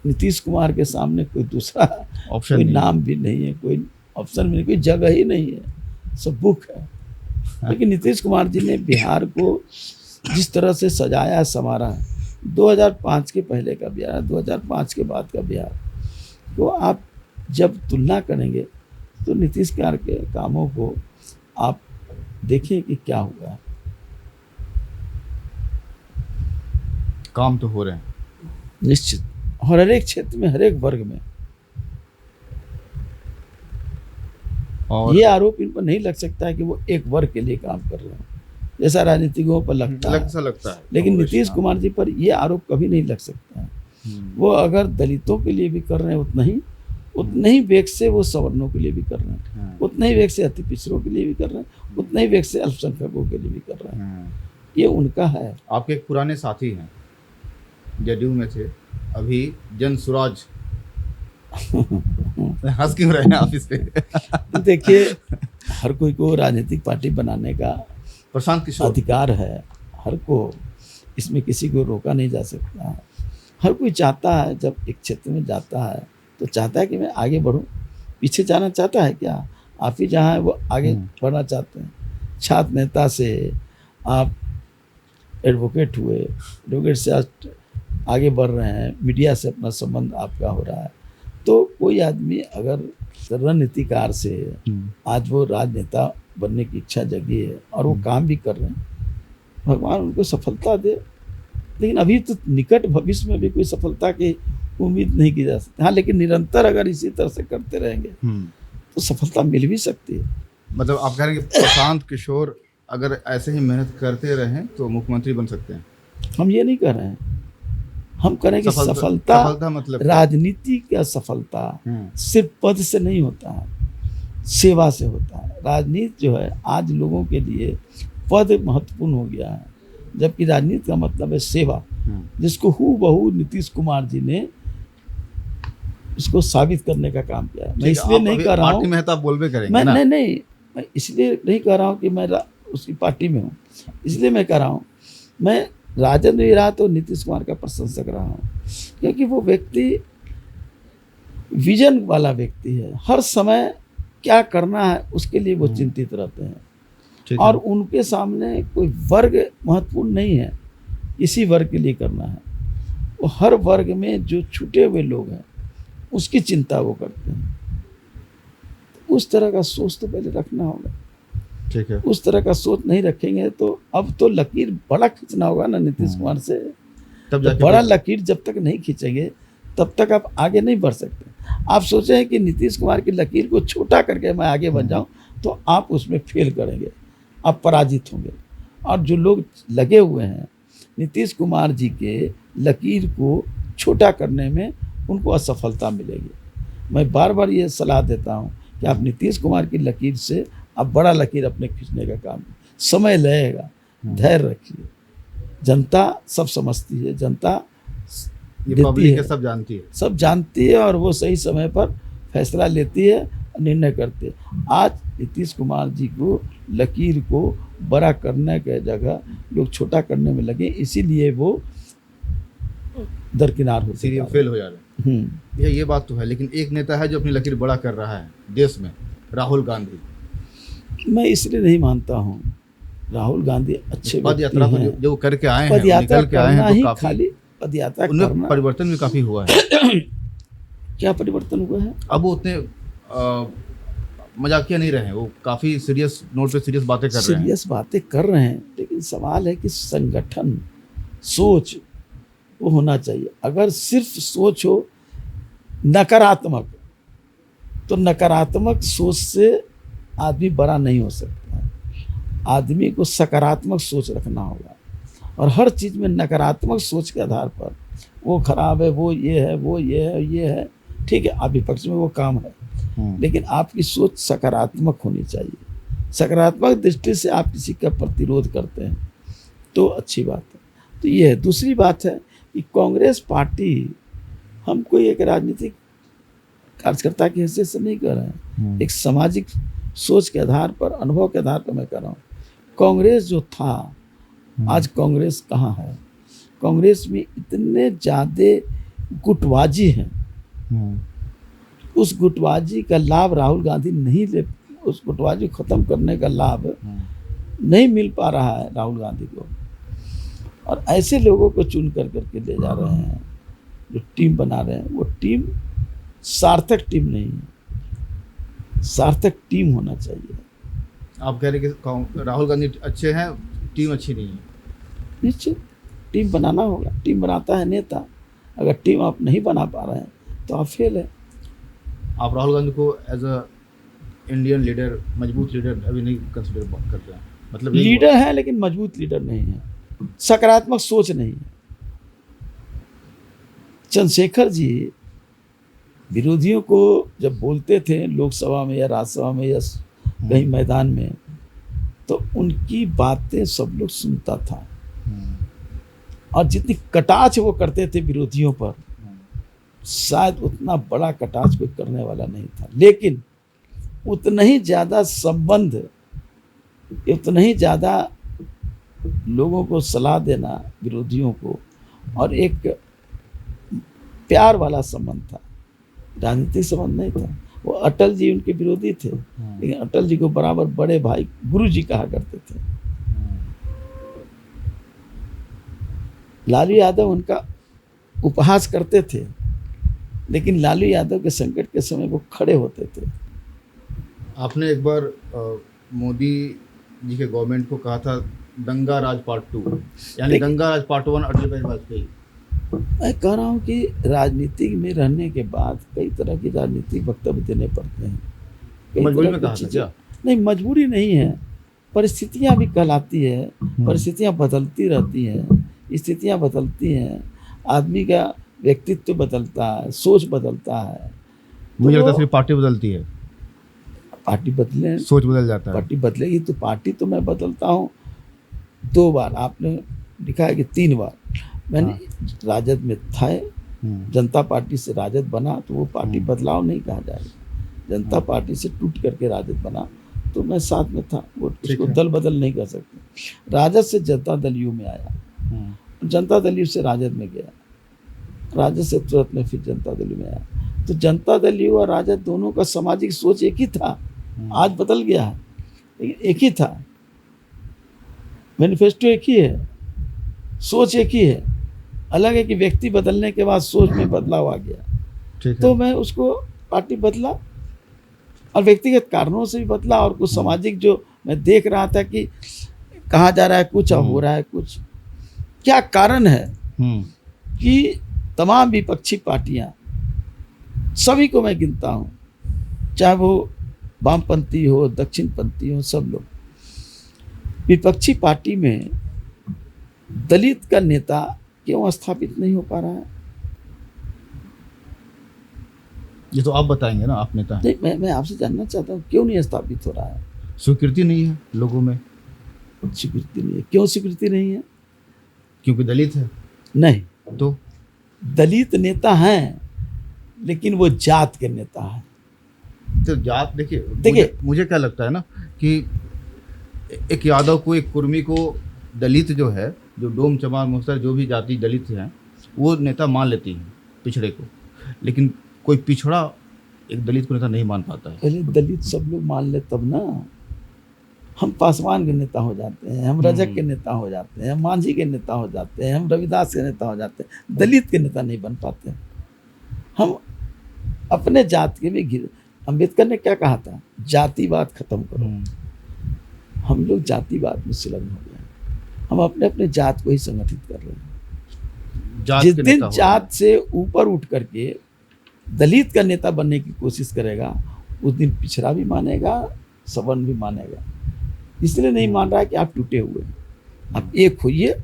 नीतीश कुमार के सामने कोई दूसरा ऑप्शन कोई नहीं, नाम भी नहीं है, कोई ऑप्शन भी नहीं, कोई जगह ही नहीं है, सब बुक है। लेकिन नीतीश कुमार जी ने बिहार को जिस तरह से सजाया संवारा है, 2005 के पहले का बिहार, 2005 के बाद का बिहार, तो आप जब तुलना करेंगे तो नीतीश कुमार के कामों को आप देखिए कि क्या हुआ है। काम तो हो रहे हैं निश्चित, और हर एक क्षेत्र में, हर एक वर्ग में। और ये आरोप इन पर नहीं लग सकता है कि वो एक वर्ग के लिए काम कर रहे हैं, जैसा राजनीतिकों पर लगता है। लेकिन नीतीश कुमार जी पर ये आरोप कभी नहीं लग सकता है। वो अगर दलितों के लिए भी कर रहे हैं उतना ही वेग से वो सवर्णों के लिए भी कर रहे हैं, उतना ही वेग से अति पिछड़ों के लिए भी कर रहे हैं, उतना ही वेग से अल्पसंख्यकों के लिए भी कर रहे हैं। ये उनका है। आपके एक पुराने साथी हैं, जदयू में थे, अभी जन सुराज हंस क्यों रहे हैं आप इस पे? देखिए हर कोई को राजनीतिक पार्टी बनाने का प्रशांत किशोर अधिकार है, हर को, इसमें किसी को रोका नहीं जा सकता। हर कोई चाहता है जब एक क्षेत्र में जाता है तो चाहता है कि मैं आगे बढ़ूं, पीछे जाना चाहता है क्या? आप ही जहाँ है वो आगे बढ़ना चाहते हैं। छात्र नेता से आप एडवोकेट हुए, एडवोकेट से आज आगे बढ़ रहे हैं, मीडिया से अपना संबंध आपका हो रहा है। तो कोई आदमी अगर रणनीतिकार से आज वो राजनेता बनने की इच्छा जगी है और वो काम भी कर रहे हैं, भगवान उनको सफलता दे, लेकिन अभी तो निकट भविष्य में भी कोई सफलता की उम्मीद नहीं की जा सकती। हाँ, लेकिन निरंतर अगर इसी तरह से करते रहेंगे तो सफलता मिल भी सकती है। मतलब आप कह रहे हैं कि प्रशांत किशोर अगर ऐसे ही मेहनत करते रहें तो मुख्यमंत्री बन सकते हैं? हम ये नहीं कर रहे हैं, हम कह रहे हैं कि सफलता मतलब राजनीति का सफलता सिर्फ पद से नहीं होता है, सेवा से होता है। राजनीति जो है आज लोगों के लिए पद महत्वपूर्ण हो गया है, जबकि राजनीति का मतलब है सेवा, जिसको हूबहू नीतीश कुमार जी ने इसको साबित करने का काम किया है। मैं इसलिए नहीं कह रहा हूँ, में तो आप बोलबे करेंगे मैं ना? नहीं, मैं इसलिए नहीं कह रहा हूँ कि मैं उसकी पार्टी में हूँ, इसलिए मैं कह रहा हूँ मैं राजद में रहा तो नीतीश कुमार का प्रशंसक रहा हूँ, क्योंकि वो व्यक्ति विजन वाला व्यक्ति है। हर समय क्या करना है उसके लिए वो चिंतित रहते हैं, और उनके सामने कोई वर्ग महत्वपूर्ण नहीं है, इसी वर्ग के लिए करना है। वो हर वर्ग में जो छूटे हुए लोग हैं उसकी चिंता वो करते हैं। उस तरह का सोच तो पहले रखना होगा। ठीक है। उस तरह का सोच नहीं रखेंगे तो अब तो लकीर बड़ा खींचना होगा ना नीतीश कुमार से। तब तो बड़ा लकीर जब तक नहीं खींचेंगे तब तक आप आगे नहीं बढ़ सकते। आप सोचे हैं कि नीतीश कुमार की लकीर को छोटा करके मैं आगे बढ़ जाऊं तो आप उसमें फेल करेंगे, आप पराजित होंगे। और जो लोग लगे हुए हैं नीतीश कुमार जी के लकीर को छोटा करने में, उनको असफलता मिलेगी। मैं बार बार ये सलाह देता हूँ कि आप नीतीश कुमार की लकीर से आप बड़ा लकीर अपने खींचने का काम, समय लगेगा, धैर्य रखिए। जनता सब समझती है, जनता ये देती पब्लिक है, सब जानती है, सब जानती है, और वो सही समय पर फैसला लेती है, निर्णय करती है। आज नीतीश कुमार जी को लकीर को बड़ा करने के जगह लोग छोटा करने में लगे, इसीलिए वो दरकिनार होते सीरियस फेल हो जा रहे हैं। ये बात तो है, लेकिन एक नेता है जो अपनी लकीर बड़ा कर रहा है देश में, राहुल गांधी। मैं इसलिए नहीं मानता हूँ, राहुल गांधी अच्छे पद यात्रा व्यक्ति हैं। जो करके आए हैं, पद यात्रा निकल के आए हैं, करना तो ही काफी खाली पद यात्रा उनमें करना, परिवर्तन भी काफी हुआ है। क्या परिवर्तन हुआ है? अब वो उतने मजाकिया नहीं रहे हैं, वो काफी सीरियस नोट पे सीरियस बातें कर रहे हैं। सीरियस बातें कर रहे हैं, लेकिन सवाल है कि संगठन, सोच वो होना चाहिए। अगर सिर्फ सोच हो नकारात्मक, तो नकारात्मक सोच से आदमी बड़ा नहीं हो सकता है। आदमी को सकारात्मक सोच रखना होगा, और हर चीज़ में नकारात्मक सोच के आधार पर वो खराब है, वो ये है, वो ये है, ये है, ठीक है, आप विपक्ष में वो काम है, लेकिन आपकी सोच सकारात्मक होनी चाहिए। सकारात्मक दृष्टि से आप किसी का प्रतिरोध करते हैं तो अच्छी बात है। तो ये है। दूसरी बात है कि कांग्रेस पार्टी, हम कोई एक राजनीतिक कार्यकर्ता की हैसियत से नहीं कर रहे हैं, एक सामाजिक सोच के आधार पर, अनुभव के आधार पर मैं कर रहा हूँ। कांग्रेस जो था, आज कांग्रेस कहाँ है? कांग्रेस में इतने ज़्यादा गुटबाजी हैं, उस गुटबाजी का लाभ राहुल गांधी नहीं ले, उस गुटबाजी को ख़त्म करने का लाभ नहीं मिल पा रहा है राहुल गांधी को, और ऐसे लोगों को चुन कर करके ले जा रहे हैं, जो टीम बना रहे हैं, वो टीम सार्थक टीम नहीं है। सार्थक टीम होना चाहिए। आप कह रहे हैं कि राहुल गांधी अच्छे हैं, टीम अच्छी नहीं है। निश्चित टीम बनाना होगा, टीम बनाता है नेता। अगर टीम आप नहीं बना पा रहे हैं तो आप फेल है। आप राहुल गांधी को एज अ इंडियन लीडर, मजबूत लीडर अभी नहीं कंसिडर करते हैं? मतलब लीडर है लेकिन मजबूत लीडर नहीं है, सकारात्मक सोच नहीं है। चंद्रशेखर जी विरोधियों को जब बोलते थे लोकसभा में या राज्यसभा में या कहीं मैदान में, तो उनकी बातें सब लोग सुनता था, और जितनी कटाक्ष वो करते थे विरोधियों पर, शायद उतना बड़ा कटाक्ष कोई करने वाला नहीं था, लेकिन उतना ही ज़्यादा संबंध, उतना ही ज़्यादा लोगों को सलाह देना विरोधियों को, और एक प्यार वाला संबंध था, राजनीतिक संबंध नहीं था। वो अटल जी उनके विरोधी थे, लेकिन अटल जी को बराबर बड़े भाई, गुरु जी कहा करते थे। लालू यादव उनका उपहास करते थे, लेकिन लालू यादव के संकट के समय वो खड़े होते थे। आपने एक बार मोदी जी के गवर्नमेंट को कहा था दंगा राज पार्ट 2, यानी देखिए- दंगा राज पार्ट 1 अटल बिहारी वाजपेयी। मैं कह रहा हूँ कि राजनीति में रहने के बाद कई तरह की राजनीतिक वक्तव्य देने पड़ते हैं। कई मजबूरी तरह में की कहा था चीजें- क्या? नहीं, मजबूरी नहीं है, परिस्थितियां भी कहलाती है, परिस्थितियां बदलती रहती हैं, स्थितियां बदलती हैं, आदमी का व्यक्तित्व बदलता है, सोच बदलता है। मुझे लगता है तो सिर्फ पार्टी बदलती है, पार्टी बदले, सोच बदल जाता है। पार्टी बदलेगी तो पार्टी तो मैं बदलता हूँ 2 बार, आपने लिखा है कि 3 बार मैंने राजद में था, जनता पार्टी से राजद बना तो वो पार्टी बदलाव नहीं कहा जाएगा। जनता पार्टी से टूट करके राजद बना तो मैं साथ में था, वो उसको है। दल बदल नहीं कर सकते। राजद से जनता दल यू में आया, जनता दल यू से राजद में गया, राजद से तुरंत में फिर जनता दल यू में आया। तो जनता दल यू और राजद दोनों का सामाजिक सोच एक ही था, आज बदल गया है, लेकिन एक ही था, मैनिफेस्टो एक ही है, सोच एक ही है। अलग है कि व्यक्ति बदलने के बाद सोच में बदलाव आ गया। ठीक है। तो मैं उसको पार्टी बदला और व्यक्तिगत कारणों से भी बदला, और कुछ सामाजिक जो मैं देख रहा था कि कहा जा रहा है कुछ और हो रहा है कुछ। क्या कारण है कि तमाम विपक्षी पार्टियां, सभी को मैं गिनता हूं, चाहे वो वामपंथी हो, दक्षिणपंथी हो, सब लोग, विपक्षी पार्टी में दलित का नेता क्यों स्थापित नहीं हो पा रहा है? ये तो आप बताएंगे ना, आप नेता हैं। नहीं, मैं आपसे जानना चाहता हूँ क्यों नहीं स्थापित हो रहा है? स्वीकृति नहीं है लोगों में, स्वीकृति नहीं है। क्यों स्वीकृति नहीं है? क्योंकि दलित है। नहीं, तो दलित नेता हैं लेकिन वो जात के नेता हैं। तो जात देखिए देखिए- मुझे क्या लगता है ना कि एक यादव को, एक कुर्मी को दलित जो है, जो डोम चमार मुसर जो भी जाति दलित हैं, वो नेता मान लेती हैं पिछड़े को, लेकिन कोई पिछड़ा एक दलित को नेता नहीं मान पाता है। पहले दलित सब लोग मान ले तब ना। हम पासवान के नेता हो जाते हैं, हम रजक के नेता हो जाते हैं, हम मांझी के नेता हो जाते हैं, हम रविदास के नेता हो जाते हैं, दलित के नेता नहीं बन पाते। हम अपने जात के में घिर। अम्बेडकर ने क्या कहा था? जातिवाद खत्म करो। हम लोग जातिवाद में संलग्न हो गए हैं। हम अपने अपने जात को ही संगठित कर रहे हैं। जात जिस के दिन नेता हो जात से ऊपर उठ करके दलित का नेता बनने की कोशिश करेगा, उस दिन पिछड़ा भी मानेगा, सवर्ण भी मानेगा। इसलिए नहीं मान रहा है कि आप टूटे हुए हैं। आप एक होइए,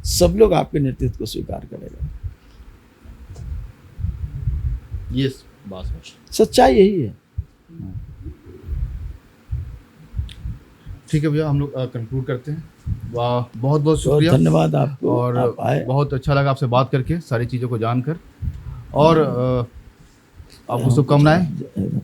सब लोग आपके नेतृत्व को स्वीकार करेगा। ये बात है। सच्चाई यही है। ठीक है भैया, हम लोग कंक्लूड करते हैं। वाह, बहुत बहुत शुक्रिया, धन्यवाद आपको, और आप आए। बहुत अच्छा लगा आपसे बात करके, सारी चीज़ों को जानकर, और आपको शुभकामनाएं।